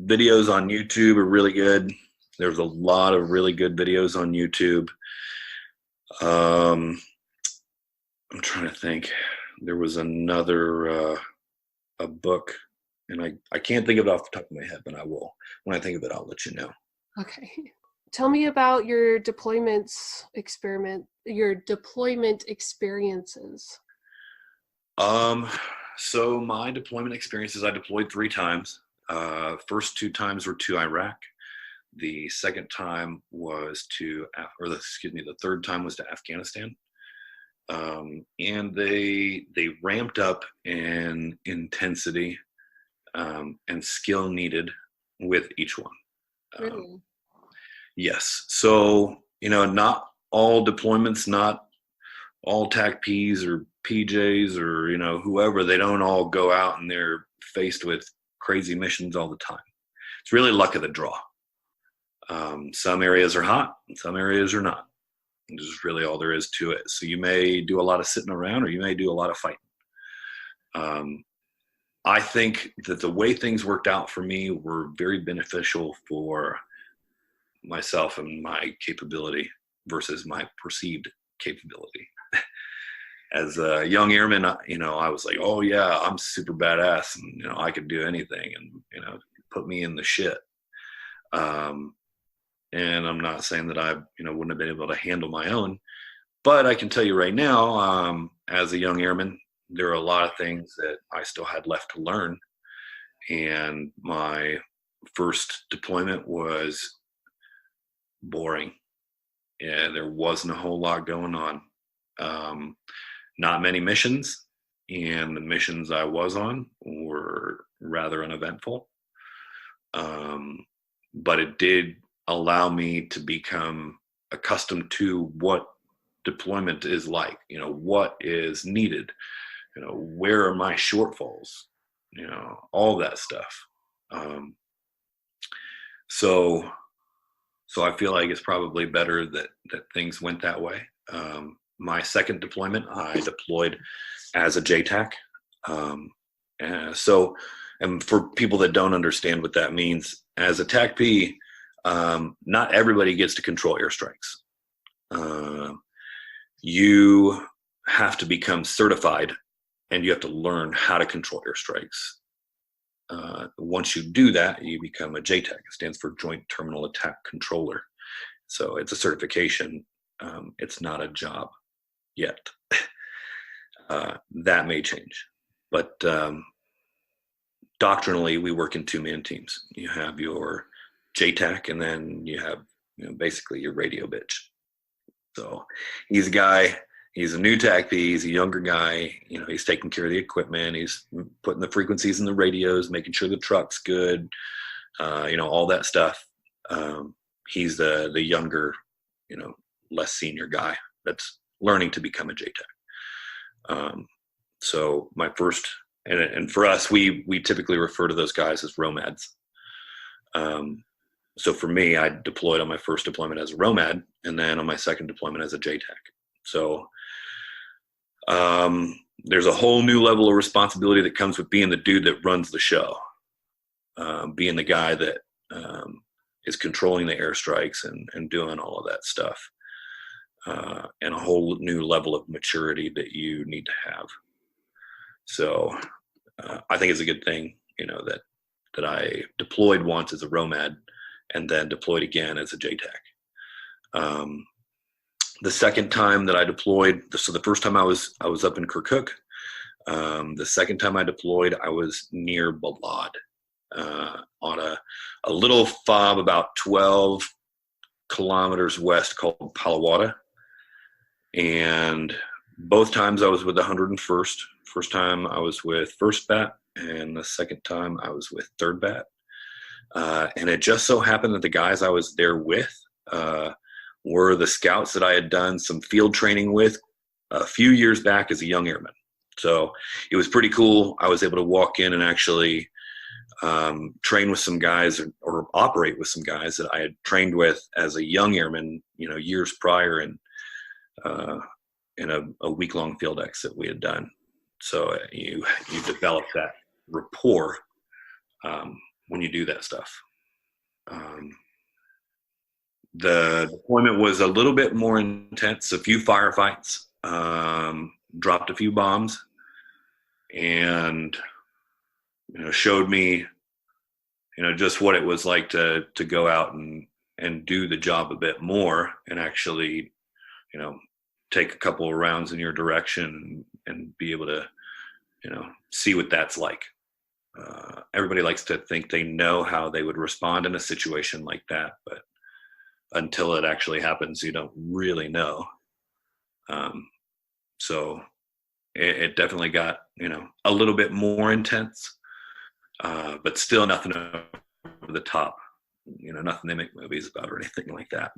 videos on YouTube are really good. There's a lot of really good videos on YouTube. I'm trying to think. There was another a book, and I can't think of it off the top of my head, but I will. When I think of it, I'll let you know. Okay. Tell me about your deployment experiences. So my deployment experiences, I deployed 3 times. First 2 times were to Iraq. The second time was the third time was to Afghanistan. And they ramped up in intensity and skill needed with each one. Really? Yes. So, not all deployments, not all TACPs or PJs or, whoever, they don't all go out and they're faced with crazy missions all the time. It's really luck of the draw. Some areas are hot and some areas are not. And this is really all there is to it. So you may do a lot of sitting around or you may do a lot of fighting. I think that the way things worked out for me were very beneficial for myself and my capability versus my perceived capability. As a young airman, I was like, oh yeah, I'm super badass and, I could do anything and, put me in the shit. And I'm not saying that I, wouldn't have been able to handle my own, but I can tell you right now, as a young airman, there are a lot of things that I still had left to learn. And my first deployment was boring. Yeah, there wasn't a whole lot going on. Not many missions, and the missions I was on were rather uneventful. But it did allow me to become accustomed to what deployment is like, what is needed, where are my shortfalls, all that stuff. So I feel like it's probably better that things went that way. My second deployment, I deployed as a JTAC. And for people that don't understand what that means, as a TACP, not everybody gets to control airstrikes. You have to become certified, and you have to learn how to control airstrikes. Once you do that, you become a JTAC. It stands for Joint Terminal Attack Controller. So it's a certification. It's not a job yet. That may change. But doctrinally, we work in two-man teams. You have your JTAC, and then you have basically your radio bitch. So he's a guy, he's a new TACP, he's a younger guy, he's taking care of the equipment, he's putting the frequencies in the radios, making sure the truck's good, all that stuff. He's the younger, less senior guy that's learning to become a JTAC. So my first, and for us, we typically refer to those guys as ROMADs. So for me, I deployed on my first deployment as a ROMAD, and then on my second deployment as a JTAC. So there's a whole new level of responsibility that comes with being the dude that runs the show, being the guy that is controlling the airstrikes and doing all of that stuff, and a whole new level of maturity that you need to have. So I think it's a good thing, that I deployed once as a ROMAD and then deployed again as a JTAC. The second time that I deployed, so the first time I was up in Kirkuk. The second time I deployed, I was near Balad, on a little fob about 12 kilometers west called Palawada. And both times I was with the 101st. First time I was with 1st Bat, and the second time I was with 3rd Bat. And it just so happened that the guys I was there with were the scouts that I had done some field training with a few years back as a young airman. So it was pretty cool. I was able to walk in and actually train with some guys or operate with some guys that I had trained with as a young airman, years prior, in a week-long field X that we had done. So you develop that rapport when you do that stuff. The deployment was a little bit more intense, a few firefights, dropped a few bombs, and showed me just what it was like to go out and do the job a bit more, and actually take a couple of rounds in your direction and be able to see what that's like. Everybody likes to think they know how they would respond in a situation like that, but until it actually happens, you don't really know. So it definitely got, a little bit more intense, but still nothing over the top, nothing they make movies about or anything like that.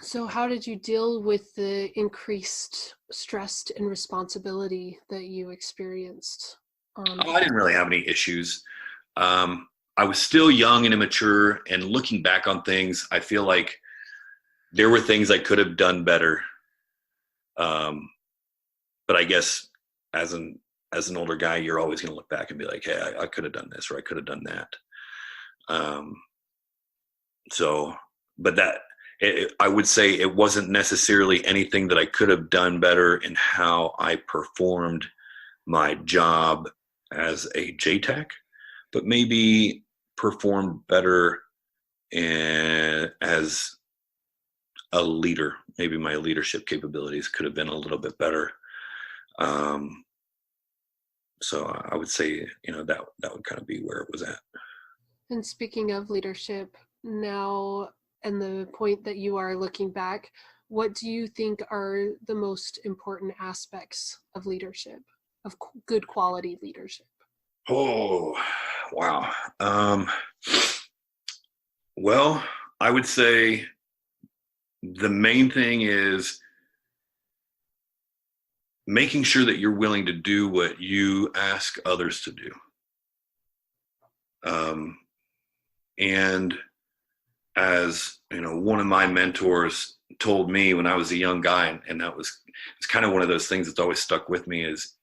So how did you deal with the increased stress and responsibility that you experienced? I didn't really have any issues. I was still young and immature, and looking back on things, I feel like there were things I could have done better. But I guess as an older guy, you're always going to look back and be like, hey, I could have done this, or I could have done that. I would say it wasn't necessarily anything that I could have done better in how I performed my job as a JTAC, but maybe performed better as a leader. Maybe my leadership capabilities could have been a little bit better. So I would say, that would kind of be where it was at. And speaking of leadership now, and the point that you are looking back, what do you think are the most important aspects of leadership, of good quality leadership? Oh, wow. Well, I would say the main thing is making sure that you're willing to do what you ask others to do. And as you know, one of my mentors told me when I was a young guy, and it's kind of one of those things that's always stuck with me is,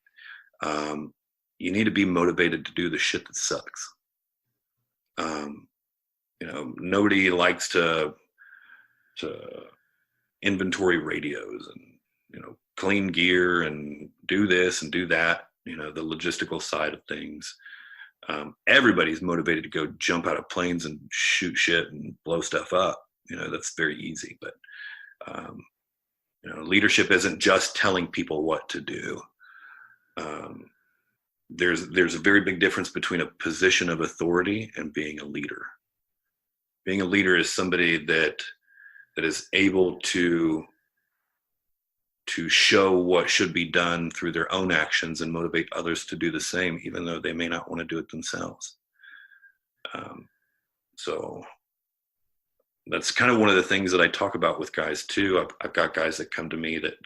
you need to be motivated to do the shit that sucks. Nobody likes to inventory radios and, clean gear and do this and do that, the logistical side of things. Everybody's motivated to go jump out of planes and shoot shit and blow stuff up. That's very easy, but leadership isn't just telling people what to do. There's a very big difference between a position of authority and being a leader. Being a leader is somebody that is able to show what should be done through their own actions and motivate others to do the same, even though they may not want to do it themselves. So that's kind of one of the things that I talk about with guys too. I've got guys that come to me that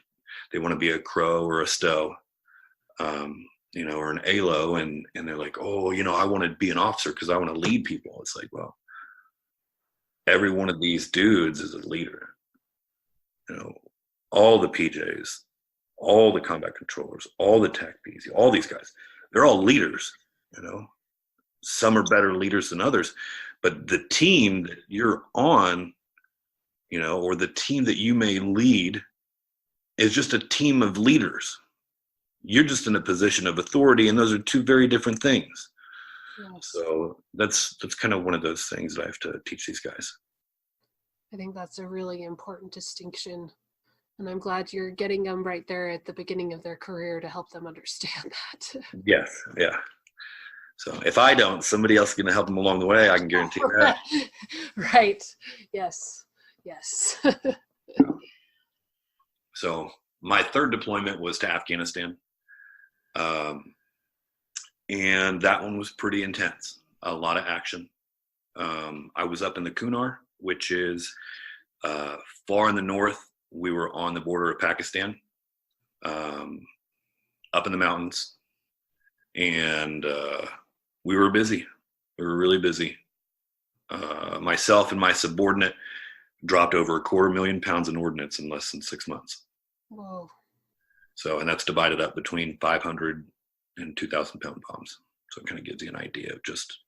they want to be a crow or a stow, or an ALO, and they're like, oh, I want to be an officer because I want to lead people. It's like, well, every one of these dudes is a leader. All the PJs, all the combat controllers, all the TACPs, all these guys, they're all leaders. Some are better leaders than others, but the team that you're on, or the team that you may lead is just a team of leaders. You're just in a position of authority, and those are two very different things. Yes. So that's kind of one of those things that I have to teach these guys. I think that's a really important distinction. And I'm glad you're getting them right there at the beginning of their career to help them understand that. Yes, yeah. So if I don't, somebody else is going to help them along the way. I can guarantee that. Right. Yes. So my third deployment was to Afghanistan. And that one was pretty intense. A lot of action. I was up in the Kunar, which is far in the north. We were on the border of Pakistan, up in the mountains, and we were busy. We were really busy. Myself and my subordinate dropped over 250,000 pounds of ordnance in less than 6 months. Whoa. So, and that's divided up between 500 and 2,000 pound bombs. So it kind of gives you an idea of just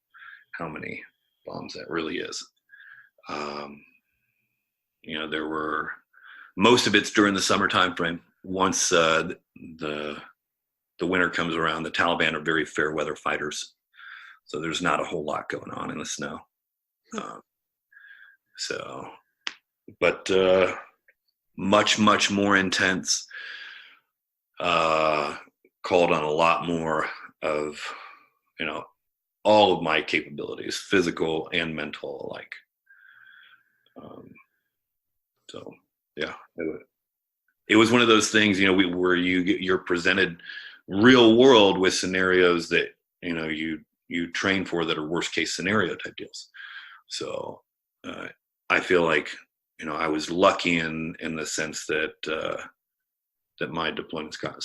how many bombs that really is. There were, most of it's during the summer time frame. Once the winter comes around, the Taliban are very fair weather fighters, so there's not a whole lot going on in the snow. But much more intense. Called on a lot more of all of my capabilities, physical and mental alike. So yeah, it was one of those things, where you're presented real world with scenarios that, you train for that are worst case scenario type deals. So I feel like, I was lucky in the sense that, that my deployments got,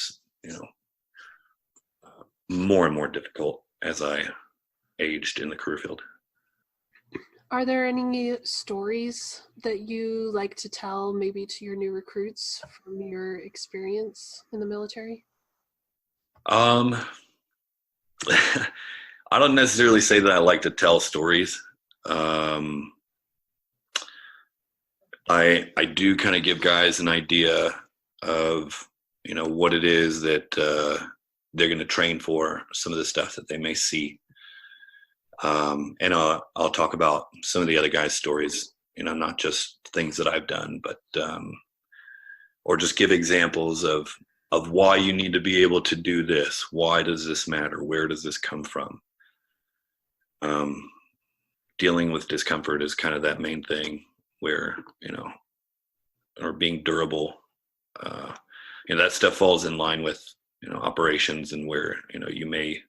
more and more difficult as I aged in the career field. Are there any stories that you like to tell maybe to your new recruits from your experience in the military? I don't necessarily say that I like to tell stories. I do kind of give guys an idea of, what it is that they're going to train for, some of the stuff that they may see. And I'll talk about some of the other guys' stories, not just things that I've done, but or just give examples of why you need to be able to do this. Why does this matter? Where does this come from? dealing with discomfort is kind of that main thing where, or being durable, that stuff falls in line with, operations, and where, you may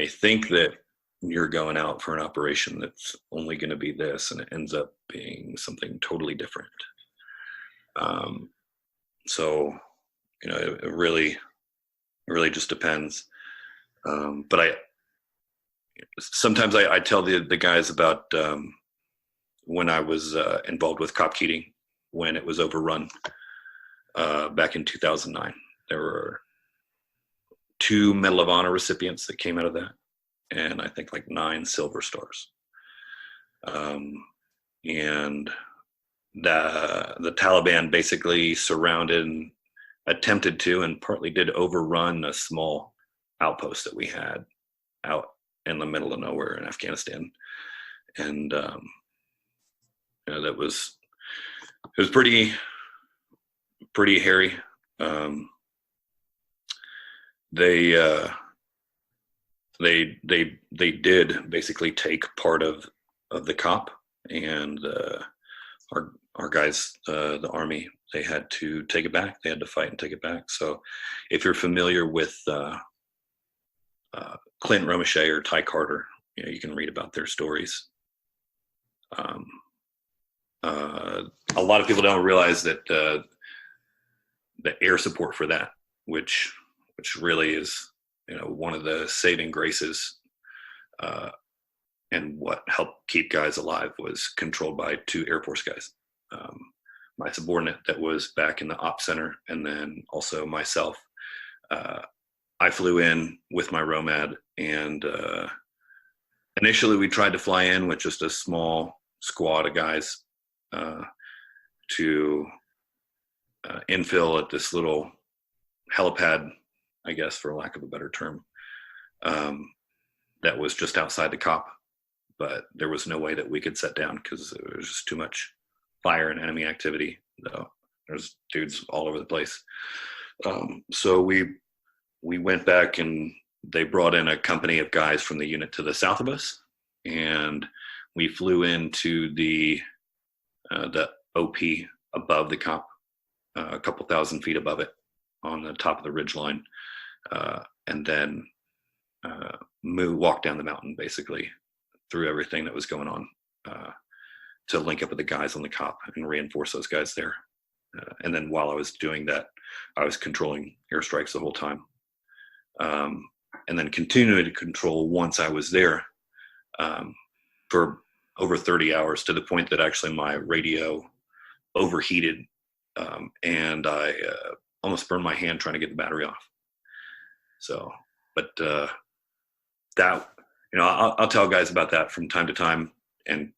think that you're going out for an operation that's only going to be this, and it ends up being something totally different. So, it really just depends. But sometimes I tell the guys about when I was involved with Cop Keating, when it was overrun back in 2009. There were 2 Medal of Honor recipients that came out of that, and I think like 9 Silver Stars. And the Taliban basically surrounded, and attempted to, and partly did overrun a small outpost that we had out in the middle of nowhere in Afghanistan. And it was pretty hairy. They did basically take part of the COP, and our guys, the Army, they had to take it back. They had to fight and take it back. So if you're familiar with Clint Romeshay or Ty Carter, you can read about their stories. A lot of people don't realize that the air support for that, which really is, one of the saving graces, and what helped keep guys alive, was controlled by 2 Air Force guys. My subordinate that was back in the op center, and then also myself. I flew in with my ROMAD, and initially we tried to fly in with just a small squad of guys to infill at this little helipad, I guess, for lack of a better term, that was just outside the COP. But there was no way that we could set down because there was just too much fire and enemy activity. There's dudes all over the place. So we went back, and they brought in a company of guys from the unit to the south of us, and we flew into the OP above the COP, a couple thousand feet above it, on the top of the ridge line, and then walk down the mountain, basically through everything that was going on, to link up with the guys on the COP and reinforce those guys there. And then while I was doing that, I was controlling airstrikes the whole time, and then continuing to control once I was there, for over 30 hours, to the point that actually my radio overheated, and I almost burned my hand trying to get the battery off. So, but that, I'll tell guys about that from time to time, and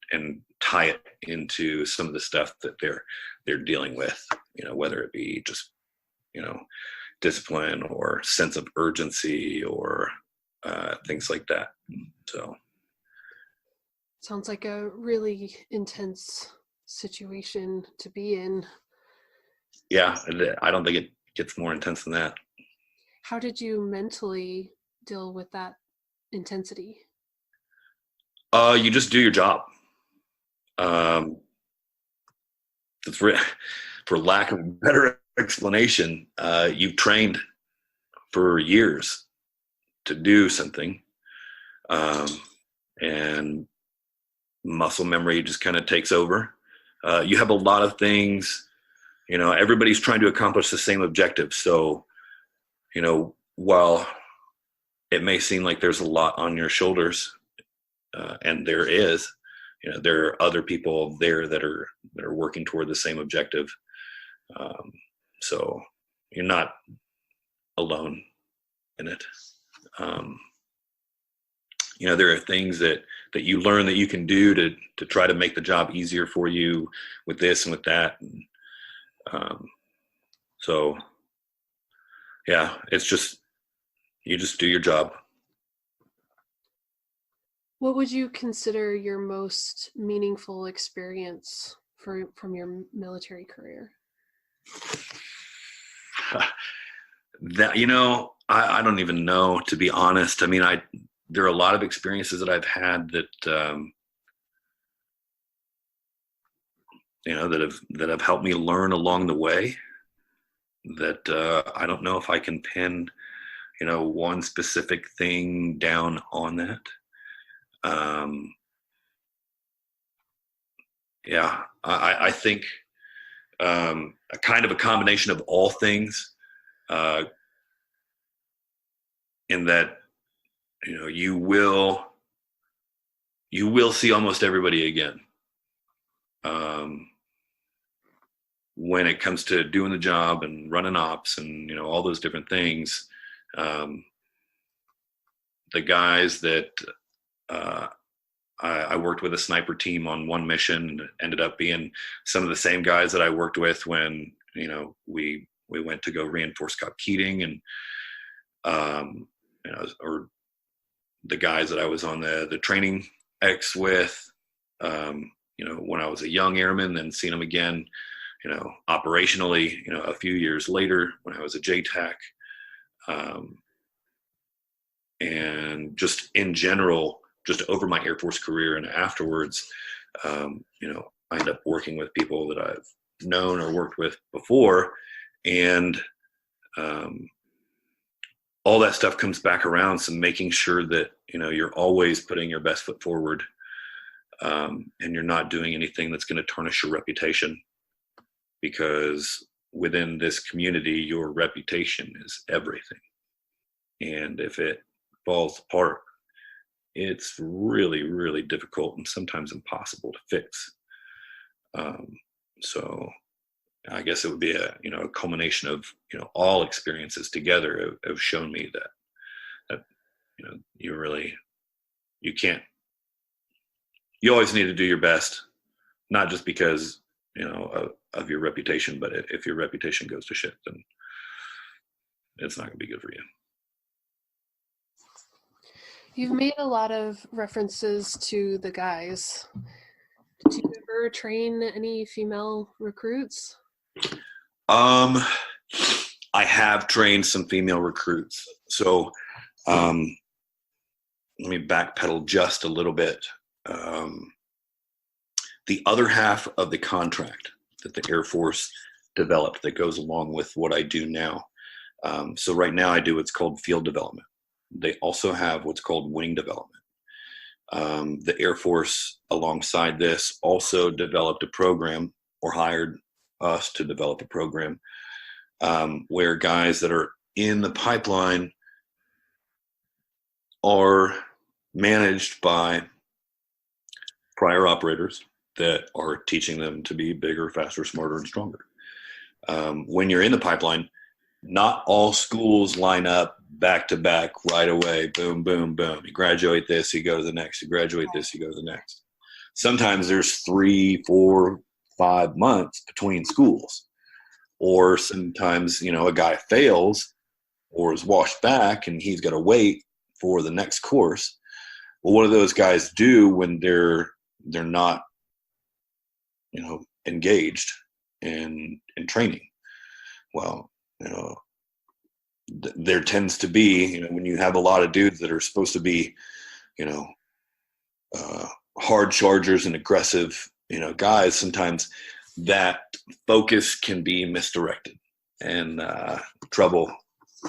tie it into some of the stuff that they're dealing with, whether it be just, discipline or sense of urgency, or things like that. So. Sounds like a really intense situation to be in. Yeah, I don't think it gets more intense than that. How did you mentally deal with that intensity? You just do your job. For lack of a better explanation, you've trained for years to do something, and muscle memory just kind of takes over. You have a lot of things, everybody's trying to accomplish the same objective. So, while it may seem like there's a lot on your shoulders, and there is, there are other people there that are working toward the same objective. So you're not alone in it. There are things that you learn that you can do to try to make the job easier for you with this and with that. And, so yeah, it's just, you just do your job. What would you consider your most meaningful experience from your military career? That, I don't even know, to be honest. I mean, there are a lot of experiences that I've had that that have helped me learn along the way, that I don't know if I can pin, one specific thing down on that. Yeah, I think a kind of a combination of all things, in that, you will see almost everybody again. When it comes to doing the job and running ops and, all those different things, the guys that I worked with a sniper team on one mission, and ended up being some of the same guys that I worked with when, we went to go reinforce Cop Keating, and, or the guys that I was on the training X with, when I was a young airman, then seeing them again, operationally, a few years later when I was a JTAC, and just in general, just over my Air Force career and afterwards, I end up working with people that I've known or worked with before, and all that stuff comes back around. So making sure that, you're always putting your best foot forward, and you're not doing anything that's going to tarnish your reputation, because within this community, your reputation is everything. And if it falls apart, it's really, really difficult and sometimes impossible to fix. So I guess it would be a culmination of, all experiences together have shown me that you always need to do your best, not just because, of your reputation, but if your reputation goes to shit, then it's not going to be good for you. You've made a lot of references to the guys. Did you ever train any female recruits? I have trained some female recruits. So let me backpedal just a little bit. The other half of the contract that the Air Force developed that goes along with what I do now. So right now I do what's called field development. They also have what's called wing development. The Air Force, alongside this, also developed a program, or hired us to develop a program, where guys that are in the pipeline are managed by prior operators that are teaching them to be bigger, faster, smarter, and stronger. When you're in the pipeline, not all schools line up back to back right away. Boom, boom, boom. You graduate this, you go to the next. You graduate this, you go to the next. Sometimes there's 3, 4, 5 months between schools. Or sometimes, a guy fails or is washed back and he's got to wait for the next course. Well, what do those guys do when they're not, engaged in training? Well, there tends to be, when you have a lot of dudes that are supposed to be, hard chargers and aggressive, guys, sometimes that focus can be misdirected, and trouble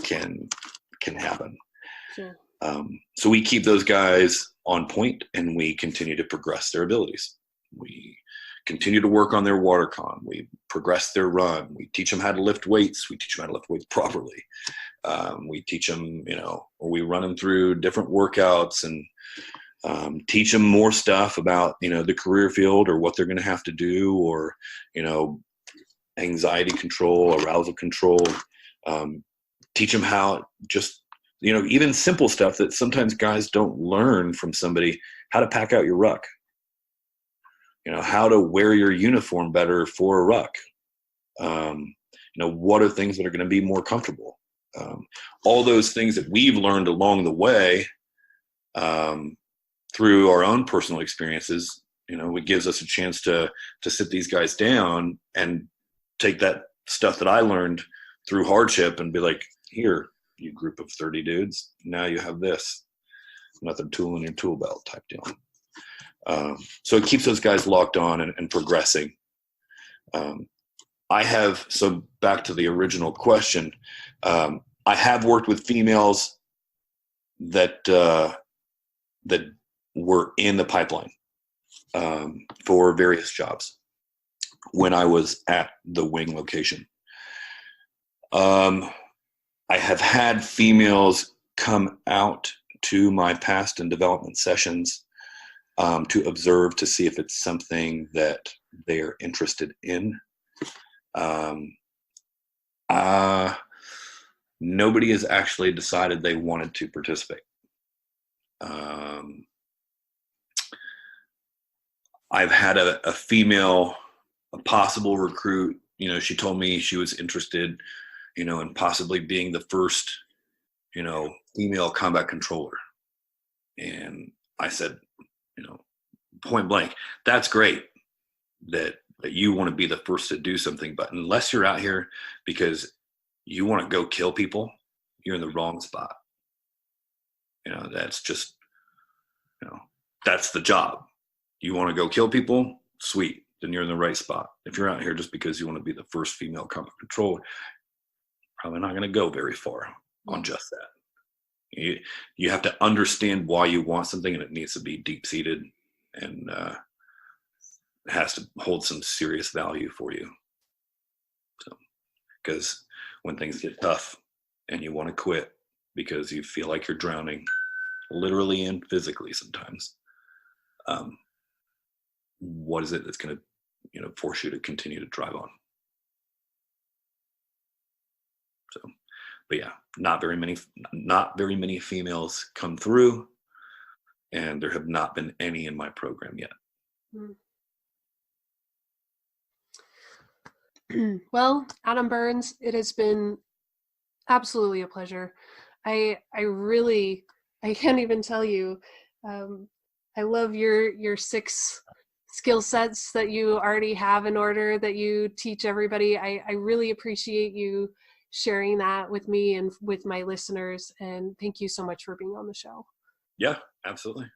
can happen. Sure. So we keep those guys on point, and we continue to progress their abilities. We continue to work on their water con. We progress their run. We teach them how to lift weights. We teach them how to lift weights properly. We teach them, or we run them through different workouts and teach them more stuff about, the career field, or what they're going to have to do, or, anxiety control, arousal control. Teach them how just, even simple stuff that sometimes guys don't learn from somebody, how to pack out your ruck. How to wear your uniform better for a ruck. What are things that are going to be more comfortable? All those things that we've learned along the way, through our own personal experiences, it gives us a chance to sit these guys down and take that stuff that I learned through hardship and be like, here, you group of 30 dudes, now you have this. Another tool in your tool belt type deal. So it keeps those guys locked on and progressing. So back to the original question, I have worked with females that were in the pipeline for various jobs when I was at the wing location. I have had females come out to my past and development sessions to observe, to see if it's something that they're interested in. Nobody has actually decided they wanted to participate. I've had a female, a possible recruit, she told me she was interested, in possibly being the first, female combat controller. And I said, point blank, that's great that you want to be the first to do something, but unless you're out here because you want to go kill people, you're in the wrong spot. That's just, that's the job. You want to go kill people? Sweet. Then you're in the right spot. If you're out here just because you want to be the first female combat controller, probably not going to go very far on just that. You have to understand why you want something, and it needs to be deep-seated, and it has to hold some serious value for you. So, because when things get tough and you want to quit because you feel like you're drowning, literally and physically sometimes, what is it that's going to, force you to continue to drive on? So, but yeah, not very many females come through, and there have not been any in my program yet. Well, Adam Burns, it has been absolutely a pleasure. I can't even tell you, I love your 6 skill sets that you already have in order, that you teach everybody. I really appreciate you sharing that with me and with my listeners. And thank you so much for being on the show. Yeah, absolutely.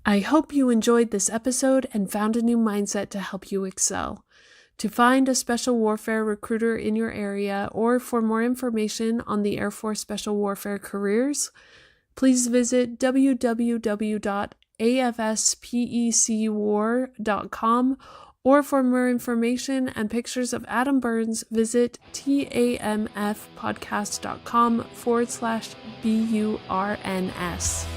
I hope you enjoyed this episode and found a new mindset to help you excel. To find a special warfare recruiter in your area, or for more information on the Air Force Special Warfare careers, please visit www.afspecwar.com, or for more information and pictures of Adam Burns, visit tamfpodcast.com/BURNS.